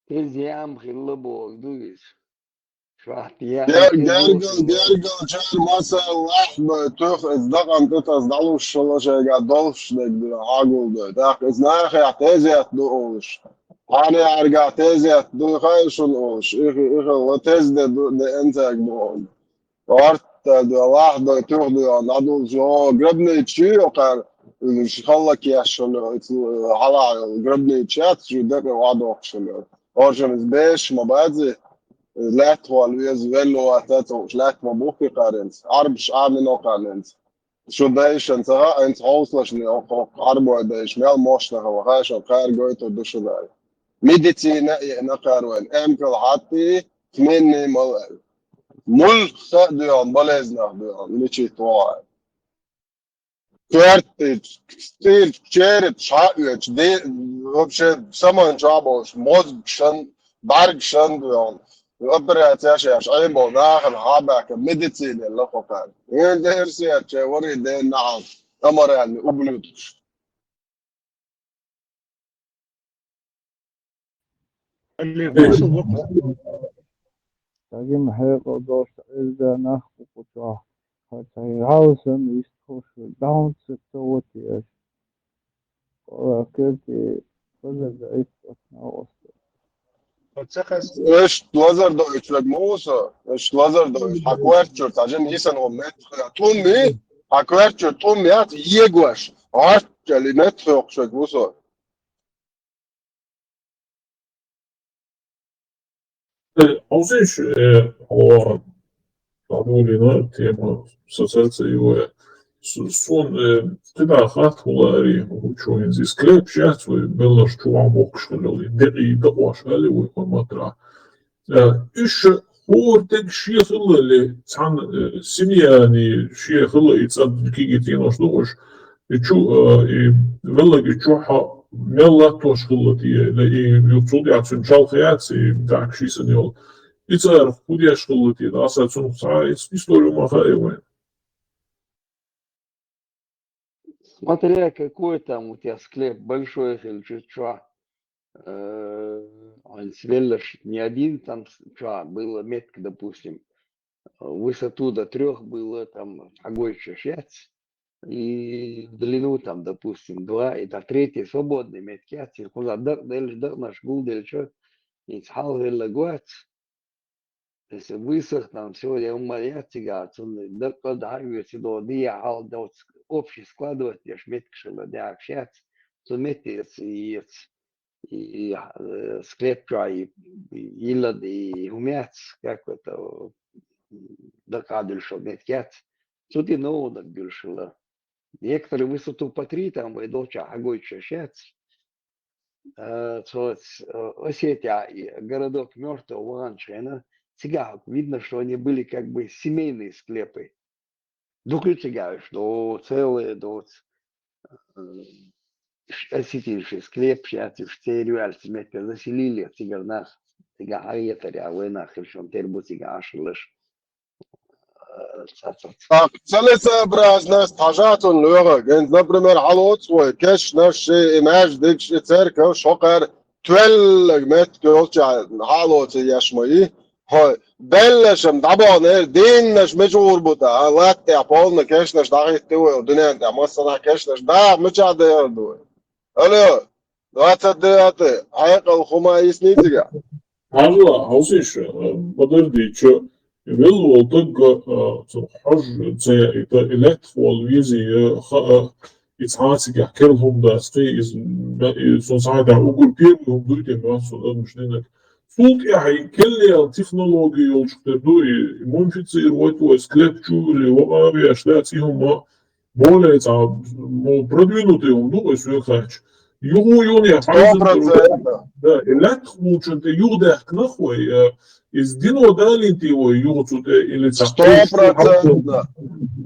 تزيام خلا بوغدوش شرحتيا جرجل شهر مثلا لحظة تخ ازدقن تتصدلو الشلا شيء قاعد دولش دك عاقل ده تاخ ازناخ يعتزيت دوش أنا أرجع تزيت دو خايش الأوش إخ تزد ده أنتك دوم وارت دو لحظة تخ دو نادو جو قربني تشي وقال مش خلك يا شلو على قربني تشات شو دك وعدو شلو أرجع بيش مبادئ لاتوا الويزويلو أتاتو لات مبوكي قارنت عربش عامل قارنت شو دايش انت هوصلشني أو عربو دايش مال موشنا هو هاش قار جويتو دشو داي ميديتينا نقاروين أمكل حتى ثمانية مل خديان بلزنا ديان ليشي توعي كارت ستيل شيرت شاقيت دي вообще سمان جابوش موزبشن برگشن ديان الأبرات يا شيخ عيبو داخل حابك ميديتين اللي فقط وين ده رسيت شيء وري ده نعم أمر يعني أبلوتش اللي وصل وقت Таким хэго дош изда наху куча. Хотя и хаусен истхуш даунс товотиеш. Ora керти позада истхуш на остров. إيش لازر دويش لك موسى إيش لازر دويش حكوارتشر عشان يسن ومات تومي حكوارتشر توميات يجوش عارف كلمات فوقش موسى Auziš, ova Adolina tema asociacija sun teda hatula arī učojums izklēpšķēts vai vēl ar čuvām okškaļali, derība oškaļi vai matrā. Iš هورتك شيخ الله اللي تحن سمياني شيخ الله يتصد كيجي نوش دوش يشو والله يشوحها ملا توش خلتي لا يقصد يعطون شال خياتي بتاعك شي سنيول يتصرف كودي خلتي ده أصلا تسون ساعة историю ما خايوين. Смотря какой там у тебя склеп, большой или чуть что. Он свеллер не один там, что было метка, допустим, высоту до 3 было там огонь 6, и в длину там, допустим, 2, и до 3 свободный метки, куда наш гул, или что, и цхал вела гуац. Если высох там сегодня умолять тебя, то когда если до диагал до общий складывать, я метки шила для общаться, то метец и склепка и илад и умец, как это докадр шел меткец, тут и нового докадр. Некоторые высоту по 3 там и дольше огонь 6. Осетия, городок мертвого Ваншена, цыган, видно, что они были как бы семейные склепы. Дуклю цыган, что целые, до осетиншие склеп, сейчас в Терюаль, метка заселили цыганах, цыган, а это реально, что тербу цыган шлыш. целесообразность حاجاتهم لغة كنت например علوت وكش نفس الشيء إماج ديكش تركه شقر تول مت كلش علوت يشمي هاي بلشم طبعا دين نش مجور بوتا لا تعبولنا كش نش داعي تو الدنيا انت مصنع كش نش دا مش عاد يردو الو لا تصدق حقيقة الخمايس نيتجا هلا هوسيش بدل دي شو Wel wel toch zo hard zei het elektrol wie ze iets hartstikke kerel dat is zo zei daar ook een keer om doet en wat zo dat misschien voelt hij kelle technologie als dat doe je modificeren wat was sklep wat we staat hier maar более там продвинутый он думает что хочешь его не да электрол ты юда нахуй из Дино Далинти его юрцут или 100%.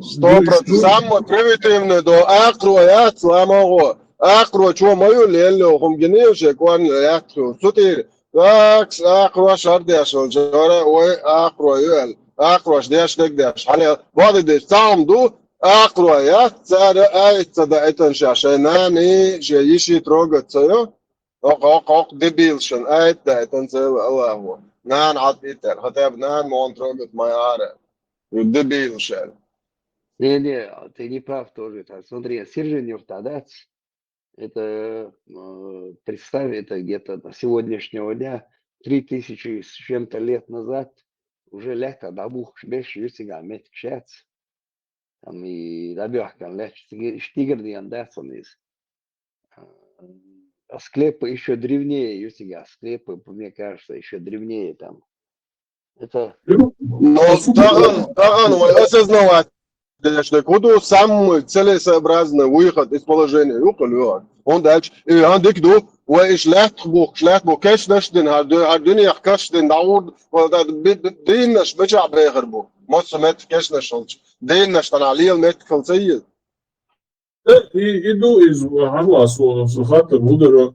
Самое примитивное до акруя сламого. Акруя чего мою лелю хомгеневше кван акру. Сутир. Так акруя шардяшо жара ой акруя. Акруя ждяш дегдяш. Халя воды деш сам ду акруя цара ай цада этан шашенани жеиши трогаться. Ок дебилшен ай этан цел Аллаху. نان عطيتر خطاب نان مونتروجت майара. Дебил шер. Не, ты не прав тоже. Смотри, Сержень Юртадац, это, представь, это где-то до сегодняшнего дня, 3000 с чем-то лет назад, уже лето добух шбеш юсига метк шец. Там и добёхкан лет штигердиан дацон из. А склепы еще древнее, юсига, склепы, мне кажется, еще древнее там. Это... Но Таган, осознавать, что куда самый целесообразный выход из положения, он дальше, и он дикду, وإشلاح بوك كاش نشدن هالدنيا كاشدن داود دين نش بجع بيغربو مص مت كاش نشلش دين نش تنعليل مت كلسيد idu iz halaso خاطر هدر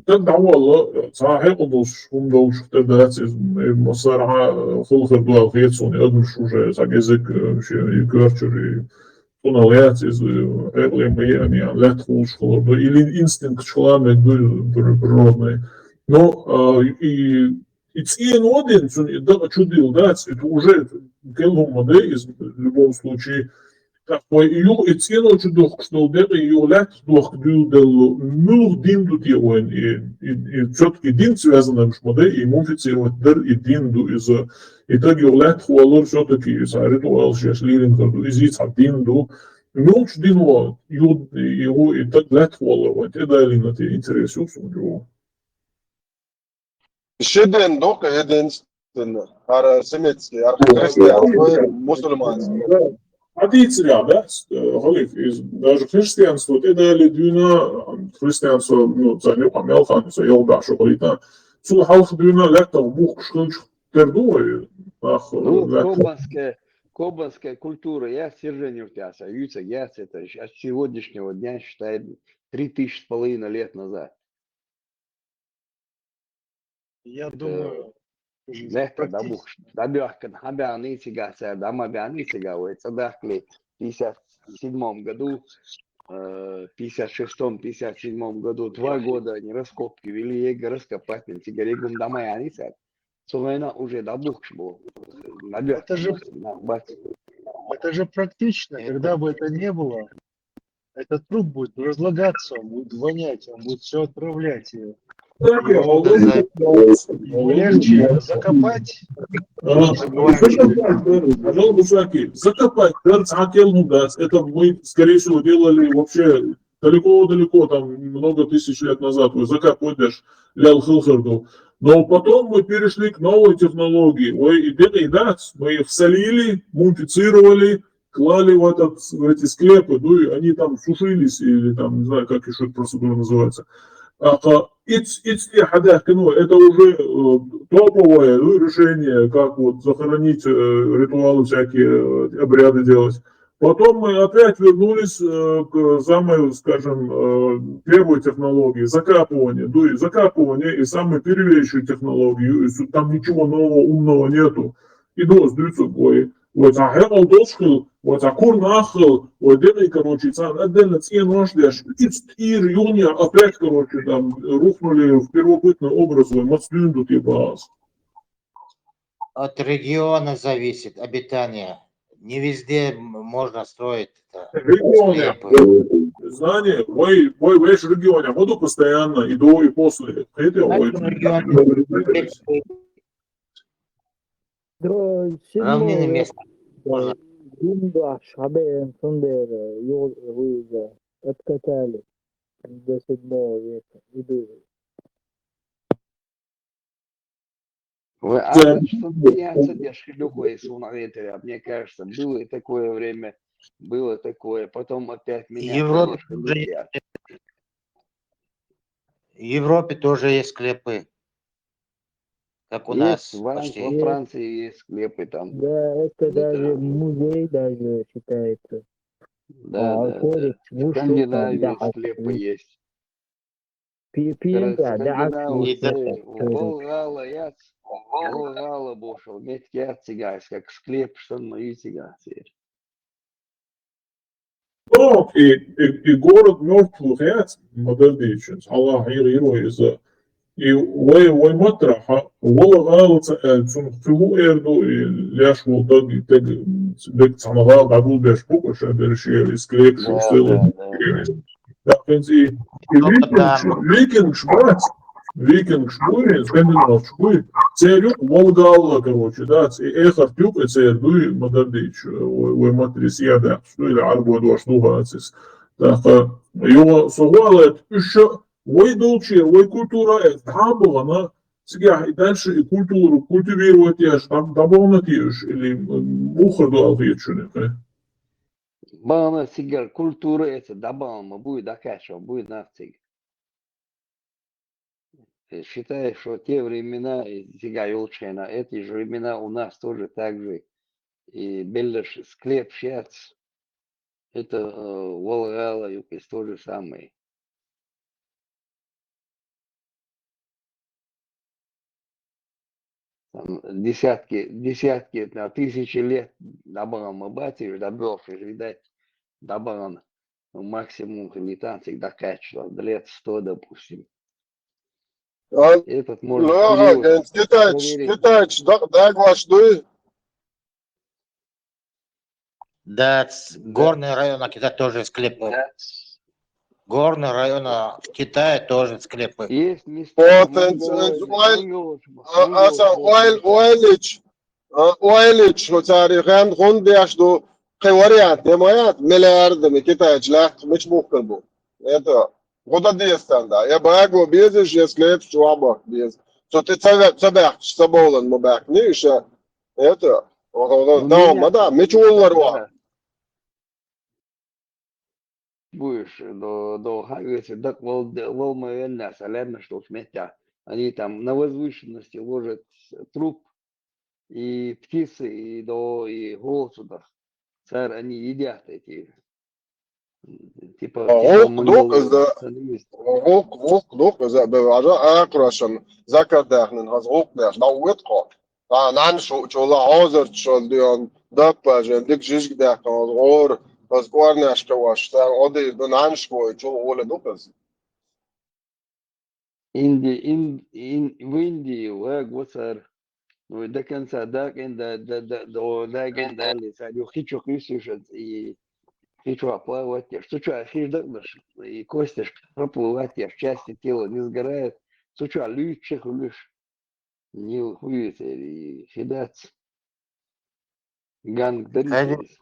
تدعو الله صحيح قدوش هم دوش تدرس مصارعة خلق الدول خيتسون يقدر شوجة ساجزك شيء يكرر tonaliteit is helemaal يعني لا تخوش خلق или инстинкт человека природный но it's in один чудил да это уже келом модель в любом случае такой ее и цену чудок что это ее лет дух дюдел ну дин тут его и все-таки дин связан с моделью и модифицировать дар и дин ду из и так ее лет хуалор все-таки ритуал сейчас лирин как изить дин ду ну дин вот его и так лет хуалор вот это или на те интересует его شدن دوك единственно ар семитский ар христианский мусульманский Традиция, да, даже христианство, это дали дюна, христианство, ну, за него мелхан, за его дашу, полита, сул халх дюна лето бух школьч тердуй, ах, Ну, лек. кобанская культура, я стержень утяся, юца, я это от сегодняшнего дня считаю 3000 лет назад. Я Это думаю, легко добёхкан, хабяныцигася, дамабяныцигавается, дахли в 57 году, 56-57 году, 2 года они раскопки вели, ега раскопать, тигарегум дамаяница. Сувена уже добухш был, это же, это же практично, когда бы это не было, этот труп будет разлагаться, он будет вонять, он будет все отправлять. Его легче закопать, закопать, это мы, скорее всего, делали вообще далеко-далеко, там, много тысяч лет назад, вы закапываешь лял хилхарду. Но потом мы перешли к новой технологии. Мы их солили, мумифицировали, клали в эти склепы, ну и они там сушились, или там, не знаю, как еще эта процедура называется. Это уже топовое решение, как вот захоронить ритуалы, всякие обряды делать. Потом мы опять вернулись к самой, скажем, первой технологии, закапывания. Ну и закапывание, и самой первейшей технологии, там ничего нового, умного нету. И сдаются бои. Вот, а Хэмл Дошхил, вот, а Кур Нахил, вот, это, короче, отдельно те нождешь, Ир, Юния, опять, короче, там, рухнули в первобытный образ, Мацлюнду, типа. От региона зависит обитание. Не везде можно строить Регионе, знание, мой весь регионе, буду постоянно, и до, и после. Это равнины мест. Гундаш, Хабен, Сундер, Юза, откатали до 7 века. Мне кажется, было такое время, было такое, потом опять меня. В Европе тоже есть склепы. Как у нас почти. Во Франции есть склепы там. Да, это даже музей даже считается. Да. В Скандинавии склепы есть. Волгала бошел, медь как склеп, что мои тягаться. Ну, и город мертвых яц, модердичен, Аллах из и ой матраха, Волгала фигу эрду, и ляж волдаг, и тег цанагал, дагул беш пукаш, бершер, и склеп, шустыл. Так, и викинг шмац, викинг шмури, скандинав шмури, церюк Волгала, короче, да, и эхар тюк, и церду, модердич, ой матрис яда, что или арбу дуаш нугацис. Так, его сувалет еще, ой долче, ой культура, там была, она, сега, и дальше и культуру культивировать, я ж там добавно тешь, или мухарду алфечуне, Бана сигар культура это добавно будет докачивал, будет нафиг. Считаю, что те времена, сега Юлчена, эти же времена у нас тоже так же. И Беллаш склеп щец, это Волгала, Юкис то же самое. Там десятки, тысячи лет добавил мы батю, добрался, видать, добавил максимум летанцик докачивал, лет 100, допустим. Этот можно Китайч, Даглаш, дуй. Да, горный район Китая тоже склепы. Горный район в Китае тоже склепы. Есть места. Уайлич, وتاريخيا غوندي اشدو قواريات دمويات مليارد من كتاج لا مش بوكلبو это года дестанда я багу безиш я склеп шуабак без что ты цабах соболан мабак не еще это да мечуллар ва будешь до Хагриса, так волмоенна, солярно, что сметя. Они там на возвышенности ложат труп, и птицы, и голосу, царь, они едят эти, типа Гук дук монголы, за гук дук за беважа акрашан закардахнен has гук даш на уитко. Нан шула hazır şoldiyon dappa jendik jishk dakan gor has gornash kawash ta odi nan shkoy chu ole dukas. в Индии, царь, ده كان سادات إن ده كان ده اللي ساديو خيشو خيسوش خيشو апа ватер. Суча хиждакнаш и костяш пропу ватер части тела не сгорает. Суча лючех люш не хуется и хидац ганг Хәди, даришерис.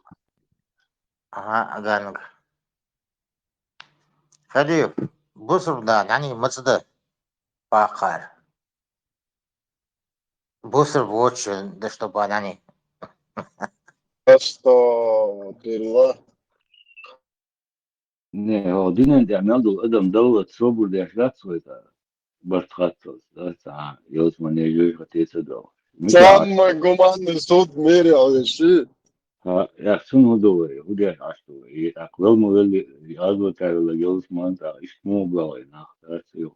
ганг. Хәди, бусыр да, yani мыцды бақар. Бусыр очень, да что банани. Astagfirullah. Ne, o dinen de ameldu adam dawlat sobur de ashlat soita barthatos. That's yos mane yoy khatesa do. Samma goman sud meri alishi. Ha yaksun hudo hudi ashtu. Aqlal model yazwa tarla yos man ta ismu blawai na. That's yo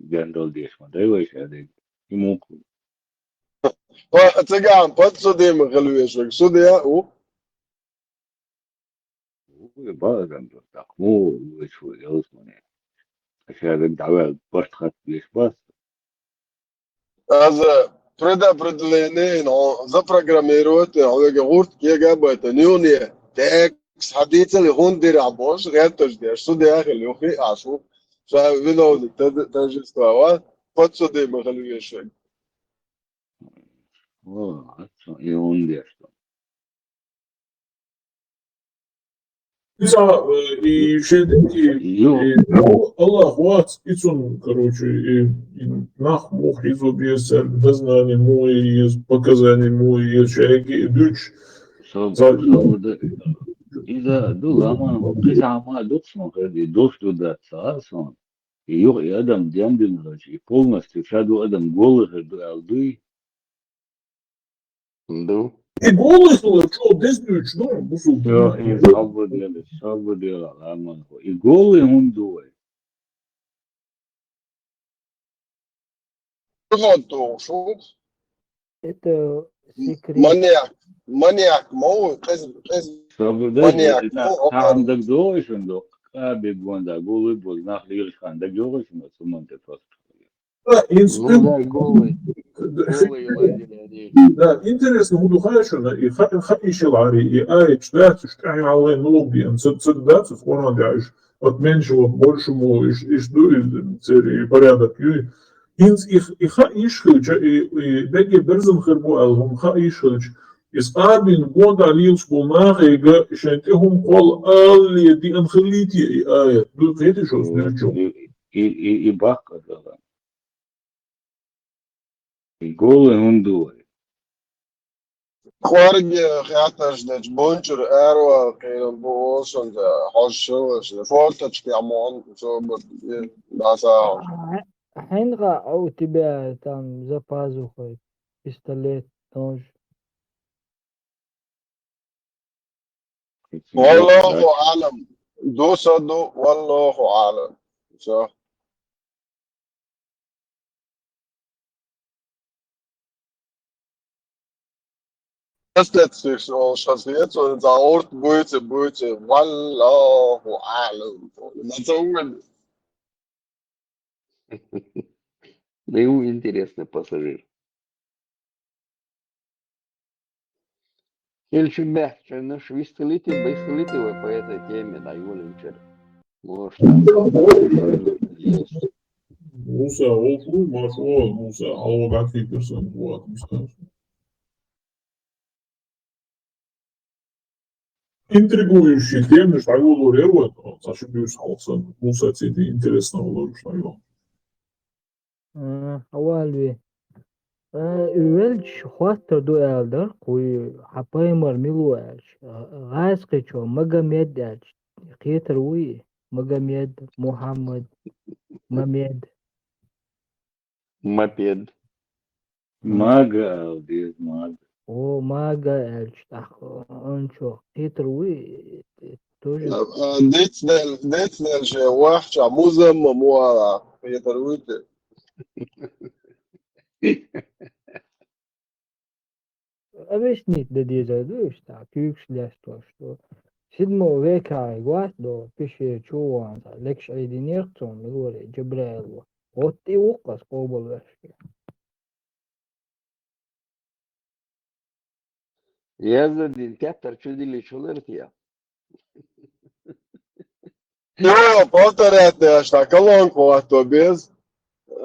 gandol dish man. Dai wai shade. Imu Tagam pat sudi mghalweshek sudi ya u. ba gandol taqmu wishwo yos mane. Ashade dawa barthat dish bas. Предопределение, но запрограммировать, говорит, كيجابة نيونية تكس حديثة لهون دير عبوش غير تجدير سو دي آخر يوخي عشو فيلو تجستوا فتسو دي مغلوية شوي Yun dish. И Allah ват, ицун, короче, и нах мух изобьесер, дознание мой, есть показания мой, есть человеки, дюч. إذا دول أمان قطع ما دوتسون كذي دوش دودا سالسون يوغ أدم دياندين رجي полностью استشهدوا أدم голых الدوي Да. И голых было, что, без дюч, ну, бусул. Да, и сабу дела, аман. И голый он дуй. Вот, шо? Это секрет. Маньяк, мол, Сабу маньяк, да, там так дуй шундо. Каби гонда голый бол нах лирш хан да дуй шундо суман те фас. Ну да, голый ладили они. Да, интересно, удухайшина, и хаишилари, и айч, да, что алле нулбиен, да, скоро дальше, от меньшего к большему, и порядок, инс и хаишхилч, и беги берзен хербу алгум хаишхилч, из абин года лилс булнахига, шентихум кол алли ди анхилити, и айт, ну, это что, смерчу. И бака, да. И голый он дуй. خارج خیاتش دچ بونچر ارو که بوشن ده هاشوش فورتش که امون so баса Хенга, а у тебя там за пазухой пистолет, нож? والله اعلم دو صدو والله اعلم so das letzte so schasiert so in Ort Buite wallahu alam назовем Да ему интересный пассажир. Хельшибе, что наш вистелите по этой теме на его вечер. Может, есть. Musa, oldu maşallah Musa, hava bakıyorsun bu atmışlar. Интригующие темы, что его лорирует, зачем бы салсан, Musa тебе интересно olur, что его. Авалви. Üvelç хуастер ду элдер, куй хапаймар милуэлч, гайскичо, Магомедэлч, Хитр уи, Магомед, Мухаммад, Мамед. Мопед. Maga diyor maga. O maga elçtak onço titrui тоже ديتنا شيء وحش مزمم ورا يترويته объяснить да дизайду что тюксляство что седьмого века год до пише чуан лекш единерцом говори джабраилу вот и укас кобал Yazadin teatr čudili čulertija. Jo, patērēties tā kalonko bez.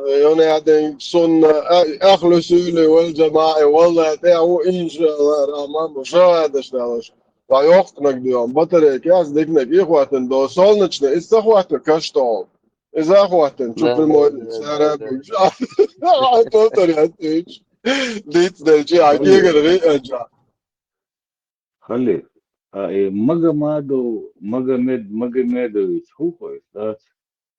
يعني قاعدين صن اخلوا سولي والجماعة والله تعو ان شاء الله رحمن مشاهد اشتغلش فيوقتنا اليوم بطريق كاس ديكنا اخواتن دو صولنشنا إذا اخواتن كشتون إذا اخواتن شوف لا لا المواد لا سارة لا بيجا طريقة ايش ديت دلجي خلي حقيقة غير اجا خلي Magomedović Huković, da,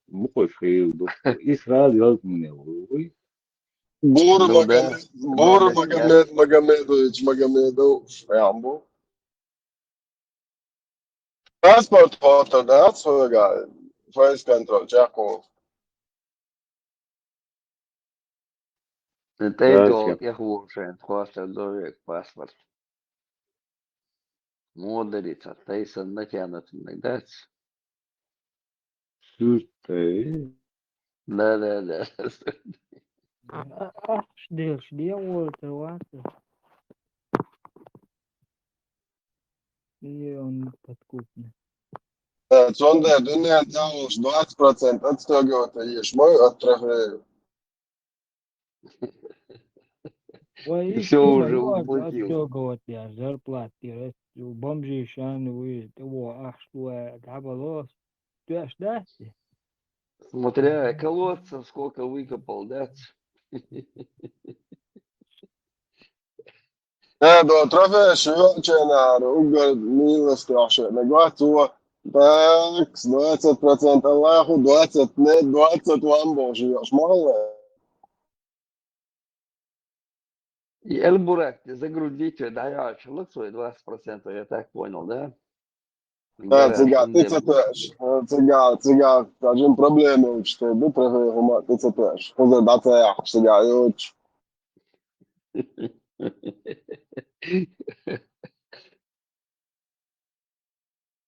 Buković do Israel yazmıyor. بور Ну да, بور много сейчас. مجمدوش يا عمو باسبورت فوتو ده صورة فايس كنترول جاكو Это Да, идет, я хуже, хвастаю дорог паспорт. Модерица, тайсон натянут иногда. слушай, Да. شديل والتواتر и он подкупный Sonda dünya tavus 20% atstogoties moju attrahēju. Vai Все īstenībā уже ļoti уплатил. atstogoties зарплаты бомжīšanu vai tevo ахштуэ габалос tu esi dēsti Смотря колодца, сколько выкопал, да? Do trofējuši vilčēnā ar ugaru mīlestīšanu. Negāco tēks 20% lēhu, 20 ne, 20 lamboši jau šmalē. И Эльбурак, загрузить, да, я человек свой 20%, я так понял, да? Cigā, ticatēši. Cigā, tādžiem problēmu učite, bet trofējumā ticatēši. Uzad atējāk, cigā jūči.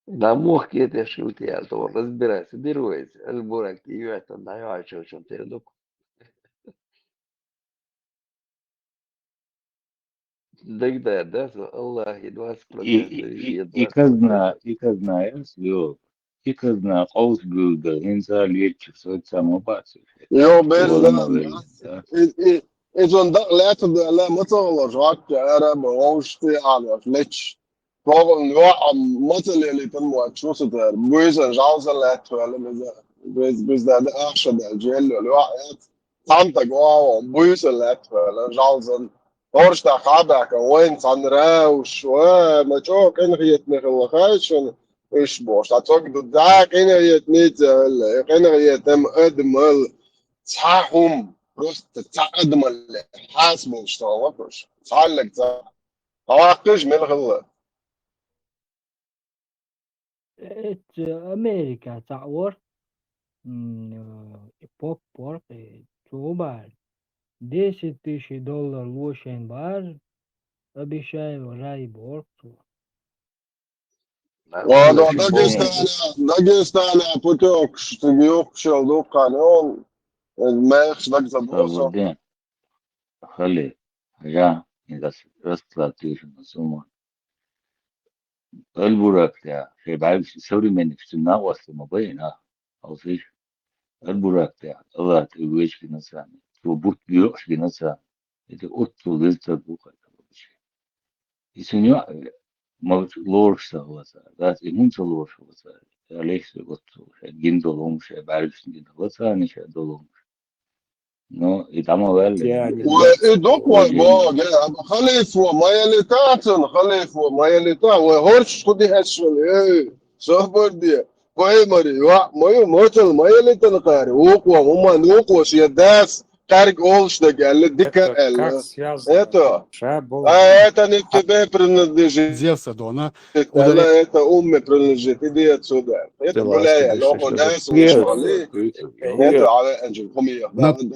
Да мог это шутки, я то разбирайся, беруйся. Эльбурак, и это, да, я чем ты иду. Да, Аллахи, 20%, и 20%. казна, если казна, Ausbilder, insa lietči sociālo bāci. Jo, bez Volna es un lētu dēlē macalošu atķēra, baušti, āgās leč. Kogon jo macalieli tan muat šusutēr. Buisen žalsa lētu, bez dēļ ākša dēļ džēļu, jo ēt. Tanta goa, buisen lētu, žalsan. Torstā kābēka, oin can rēuš, ma čok, enrietni hillakaišana. إيش بوش أتوقع داك إنا يتنيت إنا يتم أدمل تحهم رست تأدمل حاسب مشتاقش تعلق تواقش من الغلة et Amerikā caur pop pork čūbāri $10,000 lošiem bāzi обещаю райборцу Дагестана путёк, что يوكشل دوكان он ماخش دك زبوسو Savudien, Hali, ja, das расплатишь на сумму. Эльбурак, я, современник, что на вас мы bayna, алфиш. Эльбурак, я, Allah, ты вещи на сами. Tu but бьешь на сами. Это отцу лезть буха. И сегодня мы лорша васа, да, и мунча лорша васа. Алексей отцу, гиндолом, баришь гиндолом, не шадолом. No, и там وإدوك والباق خليفة ما يلتاتن خليفة ما يلتا وهرش خدي هشل صهبر دي باي مري ما يموتل ما يلتن قاري وقوة مما نوقوة سيداس Тарг Олшта Галли, Дика Это как Элла. связано? Это. Шабол. Это не тебе принадлежит. Зевса Дона. Элла, это умме принадлежит. Иди отсюда. Это гуляя, лохо дас وشغلي. Это على أجل قومية. ده عمل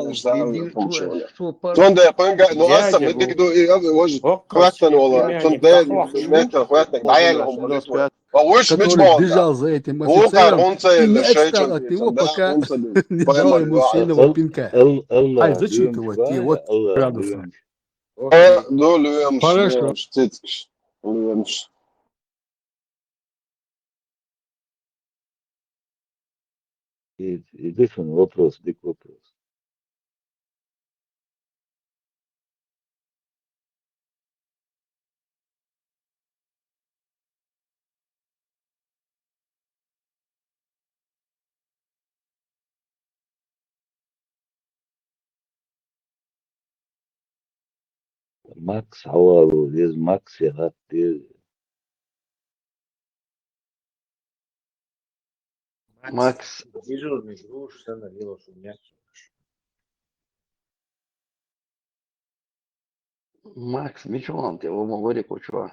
نشتغل قوم شغلة. شون ده يبقى إنه أصلا Дядя بدك был. يدو وجه Окарский خواتن ولا شون племянник ده Тахлах مات خواتن عيالهم ولتوه. وش مش который بوندا. бежал за этим هو قال офицером أنثى и не اللي شيء отстал от شون него, ده пока أنثى не дал بيعمل ему واحد. сильного пинка. Ай, الله зачем ты ليمش вот, بقى вот الله градусов? ليمش Окей. دول يمش Хорошо. يمش تتكش يمش. единственный вопрос, биг вопрос. Макс عوض لازم ماكس يغطي Макс, Дежурный груш, все налило шумяки. Макс, Мичман, его говори, кучу.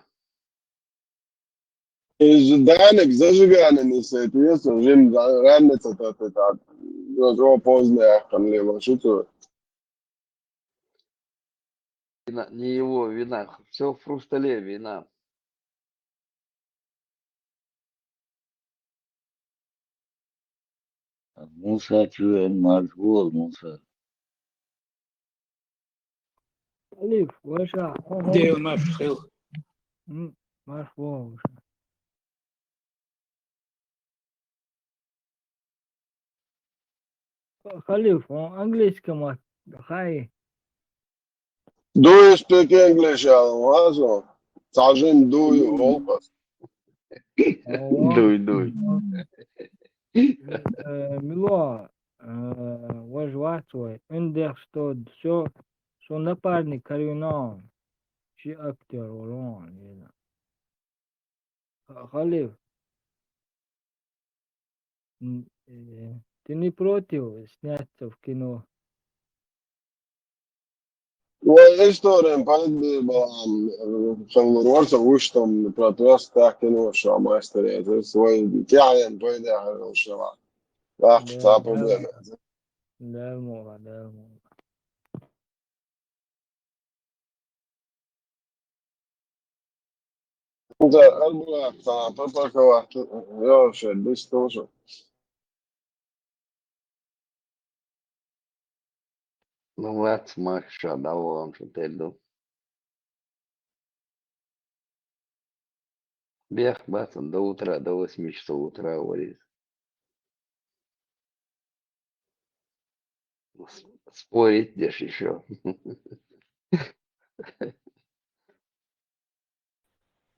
Danek zažigane se pjesu, žim radnica ta jo poznaje, там лево шуту. Не его вина, все в хрустале вина. موسى مشغول موسى ألف وشع Где он наш хил? مرفوع خليف أنجليزي خاي Do you speak English, Alonso? Sajin, do you always? Дуй. Мило вожватствует, understood, все напарник Карюнон, чи актер Урон, Халиф, ты не против сняться в кино? Istorija pamatībā Šangurorsa uštam pratos tākinošā maistarīte. Vai ķājien paidē šā. Tā problēma. Delmo. Tā arbulā tā papakavā jau šeit 10,000. Ну, Макс, Макс, давай, что ты иду. Бег, бацан, до утра, до 8 часов утра, говорит. Спорить дешь еще.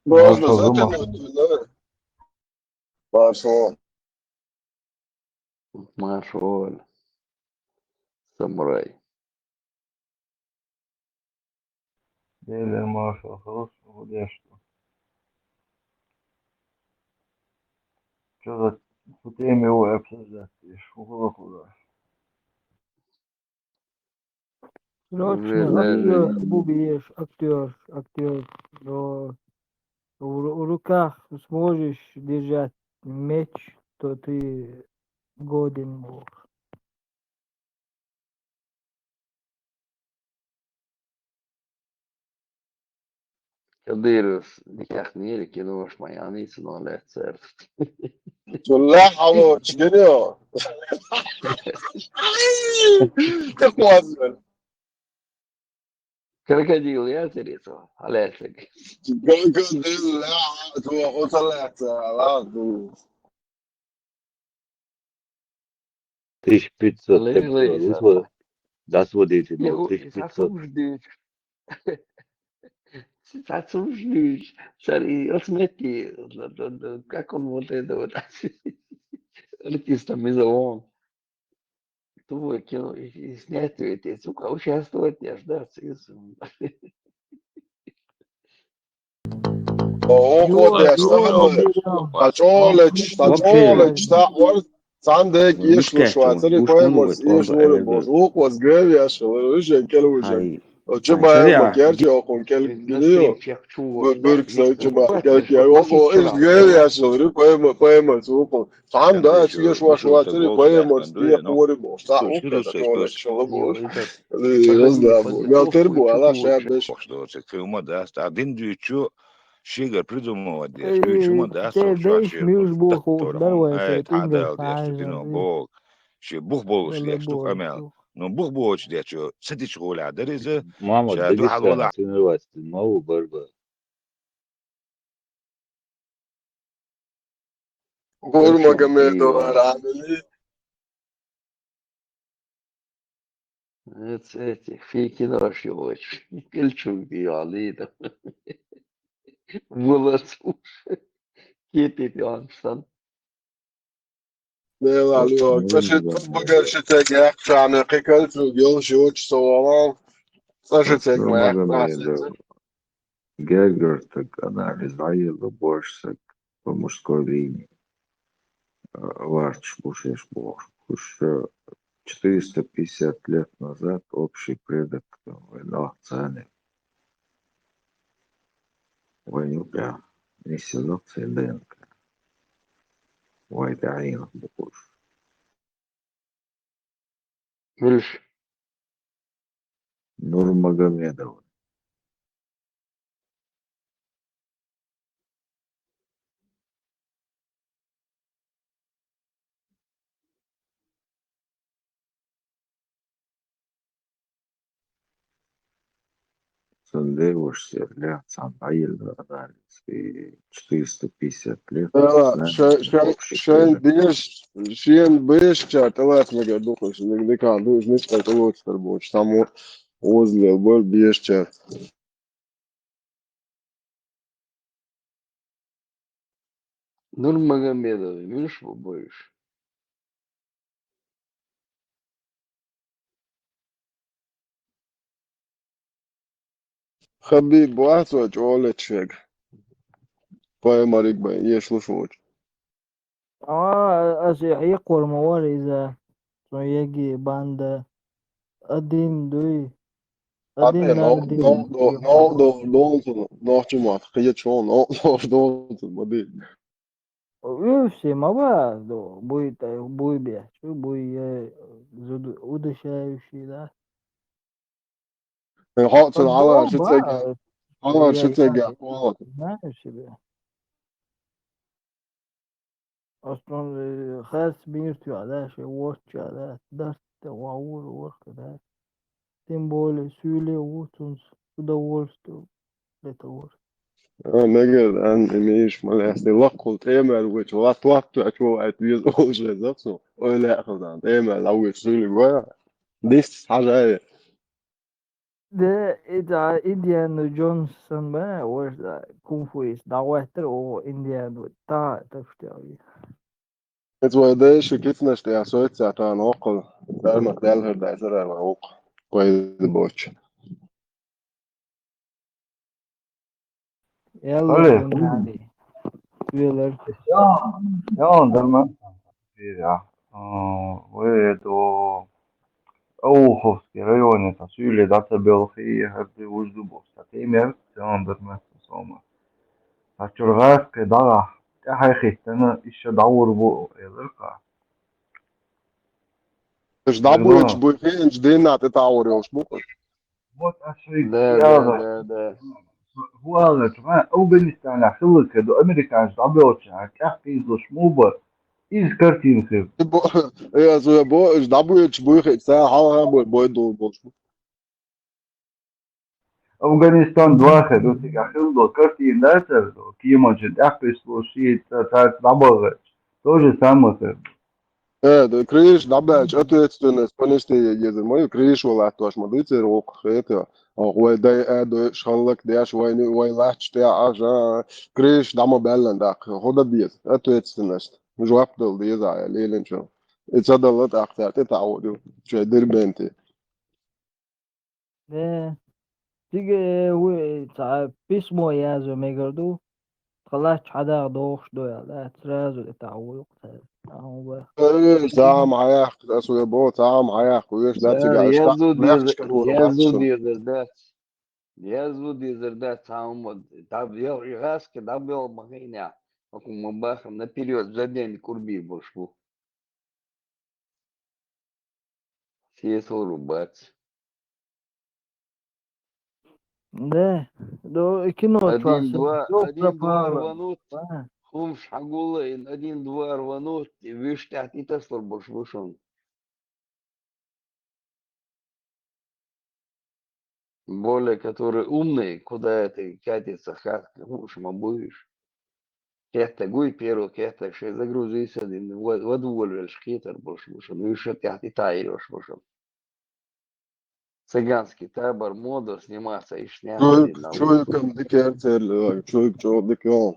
Можно затянуть, да? Пошло. Машоль. Самурай. Дели Маша, хорошо, где что? Что за теме его обсуждать? Куда? Срочно бубиешь, актер, но в руках сможешь держать меч, то ты годен бог. Кадыров, никак не ели, кинуешь майонез, но лецер. لا حواش جنيو تقوازن Крокодил, я зарезал, Олесик. كركوديل لا وطلعت لا 1500 Лежи, das wurde jetzt я noch 1500 осуждаюсь. Смотри, вот смотри, как он вот это вот артистом из ООН. Твой кино, и снять эти, сука, участвовать не ждать. وقت يشتغل تطولج تطولج تاور عندك ايش لو Miskääkin, شواتر just قيمرس nuuget ايش oldu ولا elegöl. بوزوق وزقاوي عشان وجهك كل وجهك Hai, وجمع seria, مكيرجي وكون كل النسيم جديو شيخ شو لا برك سوي مش جمع وقت كل مش كي وقت وقو بسيط ايش شلون قاوي كده عشان قيمرس وكون عندك ايش وشواتر قيمرس ايه قوري بوش صح وكذا تقول شغل ايوه بوش اذا غزل فدني ابو قال فدني تربو على وشوفوا شاب بيش Değiş miyiz bu hoşlar ve çetinge sajali valla borçlu. ماما داغستان سنوات المو برضه قول ما كلشون قميتو ايوه عامل في كده شوش كل شو في علينا بولاسو كيتي في عنصن Ne var yok. Taşı bagaj çekmek, çane kekal yol şu soğan. Taşı çekmek, Nurmagomedov, nasıl? Гегертек, анализ Аила, Боршек, по мужской линии, Варч, Бушеш, Бош, еще 450 лет назад общий предок Лахцани, Ванюка, не селекция ДНК, Вайдаин, Буш. ملش Нурмагомедов, Сандеуш, Серлят, сам Аила, анализ, и 450 лет Ne var? знания общий Şeyin предок. diş, şeyin beş çartalar mı geldi okuş. Ne kaldı? Ne çıkarttı o çıkar bu. Tam o ozluyor bu beş çart. Нурмагомедовой, милш побоюш. Habib bu asvaç oğle çek. Pay marik ben yeşil şuç. Ama يقوى الموارد إذا يجي banda أدين دوي Hatta أدين ناردين no olsun. No çumat. Kıyı çoğun. No olsun. Bu değil. UFC ما بقى بوي بيحكي بوي удушающий да Hatun ala الدوم şıtsek. بقى Ala я şıtsek ya. знаю себе أصلا خاص بيرتو على شيء واتش على درت وعور ورك تيم بول سولي ووتونز ودورستو لتور Neger en emeğiş maleste lakult emel which lat aço at biz olacak zapso öyle akıldan emel avuç sülü goya dis haja ده إذا إنديانا جونسون بقى وش كونفويس دعواتر أو إنديانا تا تفتعي et var de şirketine işte ya söğüt zaten okul dermek delher de zarar var ok koydu boş. يلا Öyle. سمي علي ويلر Ya, ya درمان ya. ويدو أوه في ريوني تصوير داتا بيولوجية هذي وجدو بوستا تيمير تيان درمان سوما هاتشورغاس كدارا كهاي خيستنا إيش دور بو يلقى Iş da bu hiç بردونا bu hiç dinle tetavur yok bu. موت أشري لا لا يا لا لا هو هذا كمان أفغانستان حلو كده أمريكا عبيوتش كافي زوش موبا إيش كارتين خير Bu ya so bu iş da bu hiç bu hiç sen hala bu do boş. أفغانستان دواخل وتيجي خلو كارتين لا تردو كيما جد أحبس وشيت تاعت دبغت توجه سامة Evet, križ dabēč attiecināties panestie iezermoju križ vēlētos man līdzi roku hētā. Vai dai ēdu šalak dēš vai lēč tie ažā križ dama bellendāk. Hoda diez attiecināties. Žu apdaldi iezāja līlenčo. It's adalat aktēr te tāvodu. Šai dirbenti. ده تيجي بيسمو يا زو ميجردو خلاص حدا دوخ دويا لا ترازو تعويق هو تعال معايا اسو يبو تعال معايا ويش ده لا تيجي اشتاق يزود ناخش كانوا يزود باتشن يزردات يزود يزردات هم تعب يغاس كده بيو مغينا أكون مباخر на период за день курби бошку. Все рубать. ده دو كينو Один, تواس два, دو один-два пропало рванут. Хумш хагулы, один-два рванут. И виш тяхти теслор бош вышел. Более, которые умные, куда это катится, хат, хумш мабуешь. Кехта гуй перу, кехта ше загрузись один, водволь шхитер бош вышел. Виш тяхти тайрош вышел. Цыганский табор, моду сниматься и шнях один на شوي улицу. كم ديكيرتل شوي شو ديكيون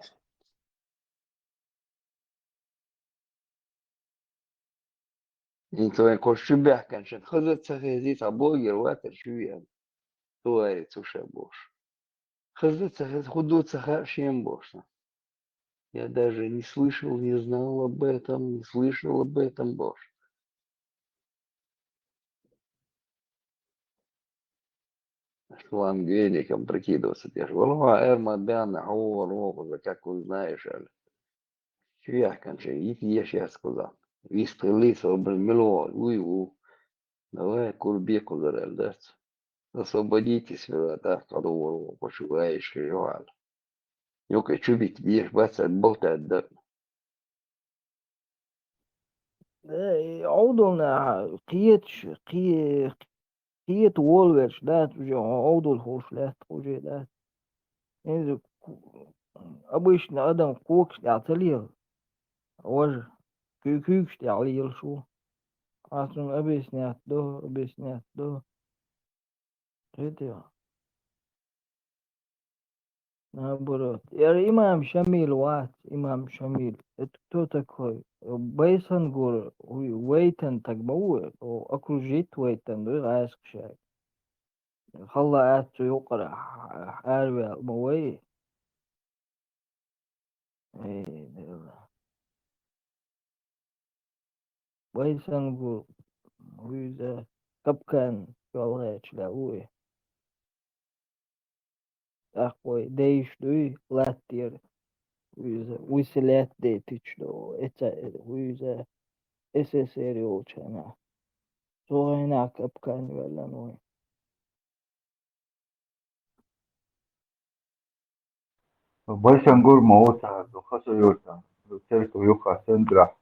Интуя кошибях, конечно, хазат сахазит, а блогер ватер шуя. Туай цуша бош. Хазат сахаз худот сахашем бош. Я даже не слышал, не знал об этом, не слышал об этом бош. Шлам великом прикидываться. Я же волва эрма бяна, за как вы знаешь, шуя, конечно, и я сейчас сказал. Вистрелиться, мило, уйву. Давай курбеку зарядаться. Освободитесь, да, кого пошиваешь, Иоанн. Юка чубик, ешь, баца, болтает, да. عودنا قيت وولفرش ده عودو الهوش لا توجي ده إذا أبوش نقدم كوكش تعتليه وجه كيكش تعليل شو عشان أبيس نات ده كده نبرت يعني إمام شميل إمام شميل تو تكوي بيسن جور ويتن تكبوه أكو جيت ويتن ده غايس شيء خلا أتو يقرأ أروي موي بيسن جور ويزا كبكان شغلات لاوي أخوي ديش دوي لاتير ويزا ويسلات دي تيشلو إتا ويزا إسسيريو شانا سو هناك كبكان ولا نوي Байсангур Моуса, Хасуюта, церковь Юха Сендра,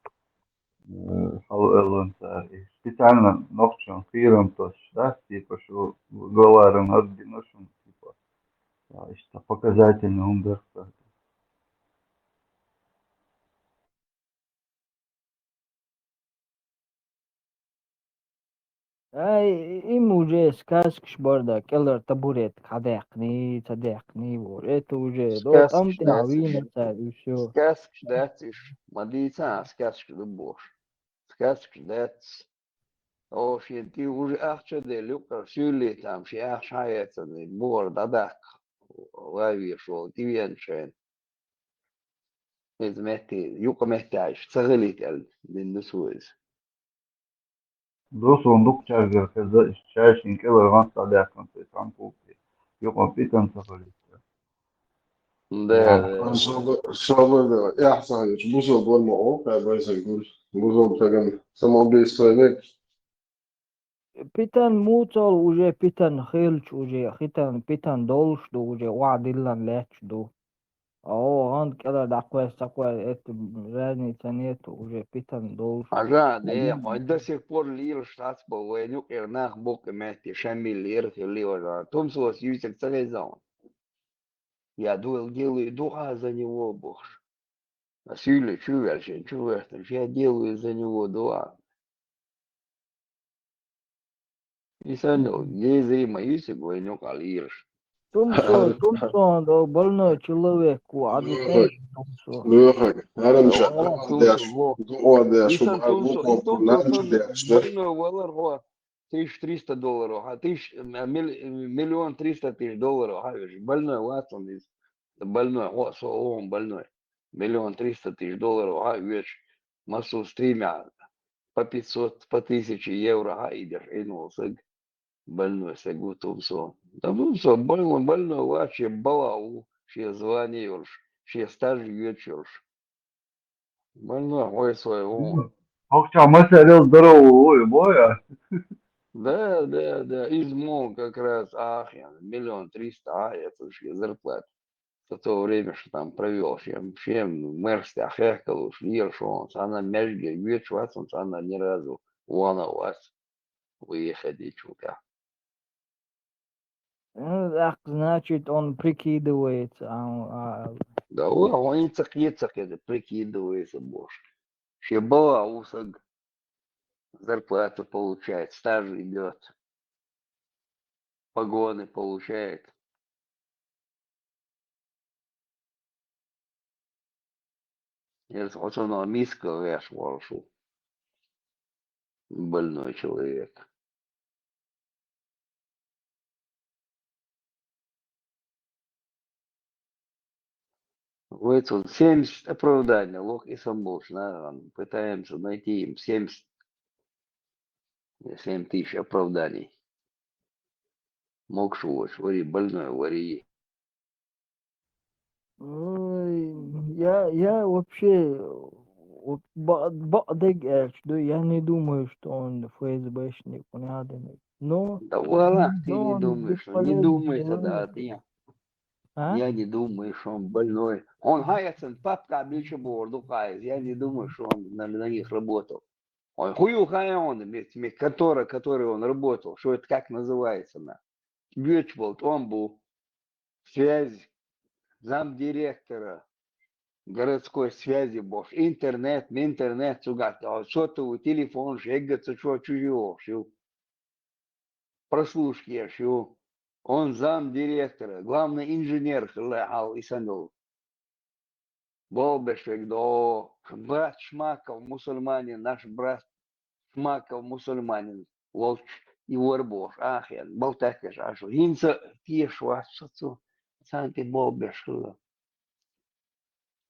Халуэлунса, специально ногчем, фирмтос, да, типа, что голаром отдиношен, типа, что показательно умберта. إيمو جيس كاسكش بردا كيلر تابوريت صديقني وريت وجي دوت Сказки أمتع датиш. وين وشو Сказки датиш. Мадица, сказки да бош. Сказки датиш. О, ши ти уже ахча де люка, шули там, ши ахшается, бор, дадак. Лави шо, ти веншен. إذا مهتي يوقع محتاج تغليت للنسوز. Dos onduk çargır kızı şaşın ki varvan sadakın petan kupi. Yok o pitan safari. Yani ده شغل ده احسن بوزو بول مواقع بس يقول بوزو بتاعنا سمو بيستوينك بيتان موتال وجي بيتان خيلش وجي خيتان بيتان دولش دو وجي وعد إلا لاتش دو أو عند كده دعوة سقوى إت راني تانيت وجي بيتان دولش ага, да, мой до сих пор лир штат был, войну ирнах бок мехти шамиль лир лир, том сос юсик царезон. Я дуэл делаю дуа за него, боже. А сюли чувершин, я делаю за него дуа. И саню, незримо юсик войну калирш. تومسون دو بلنا человек وعدتاش تومسون لوخك هذا مش والله داش تومسون لو. دو داش Исан وبعد Томсон برنامج داش ده больной валар $1300, а $1,300,000, больной Ватсон из Больной, он больной. 1 300 000 долларов, вещь. Массу стримя по 500, по 1000 евро, идешь, больной, сегутумсо. Да все, больной, вообще балау, все звонишь, все стажи вечерш. Больной, ой, свой, Окча мыслил здоровую боя. да, измол как раз, я 1 300 000, это же зарплата. За то время, что там провел, чем мэр стяхекал, уж что она между вечер, она ни разу вон у вас выехать и чука. Ну, так, значит, он прикидывается. Да, он цехнецах это прикидывается, боже. Ще была усаг, зарплату получает, стаж идет, погоны получает. Вот он миска веш волшу, больной человек. Вот тут 70 оправданий, лох и самбуш, пытаемся найти им 70 000 оправданий. Мог шуш, вари, больной, вари. Ой, я вообще вот я не думаю, что он ФСБшник, понятно. Да ладно, ты Но не он думаешь, что не бесполезный думай тогда, человек. ты. А? Я не думаю, что он больной. Он хаяцен, папка бича борду хаяц. Я не думаю, что он на них работал. Он хую хая он, который он работал. Что это как называется? Бьючболт, он был связь замдиректора городской связи, бош. Интернет, сугат. Сотовый телефон, жегаться, что чужого, все. Прослушки, все. Он замдиректора, главный инженер, Хал Исанул. Болбешек, да, брат Шмаков, мусульманин, наш брат Шмаков, мусульманин, волч и ворбош, ахен, болтакеш, ашу, инца, тиешва, шацу, санки болбешек.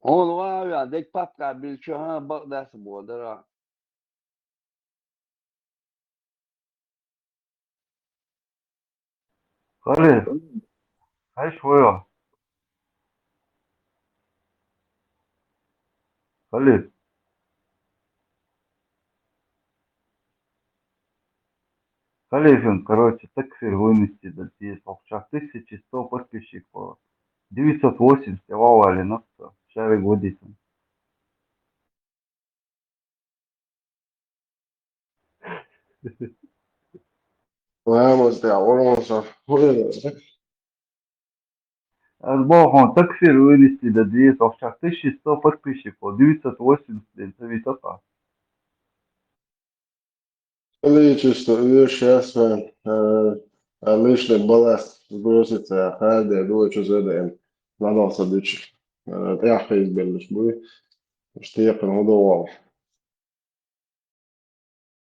Он лавя, дек папка, бельчага, балдас бодера. Халид, ай швоя. Халид, Халифин, короче, таксир вынести до здесь, в 1100 подписчиков. 980 валали, ну что, шары годится. Vamos de ahorros, Богом, таксир вынести до здесь, в 1100 подписчиков. 980, блин, это ведь это. количество, сейчас лишний балласт сбросится, хады, дочь задаем, надо садочек. Я хейс белыш бы, что я прям удавал.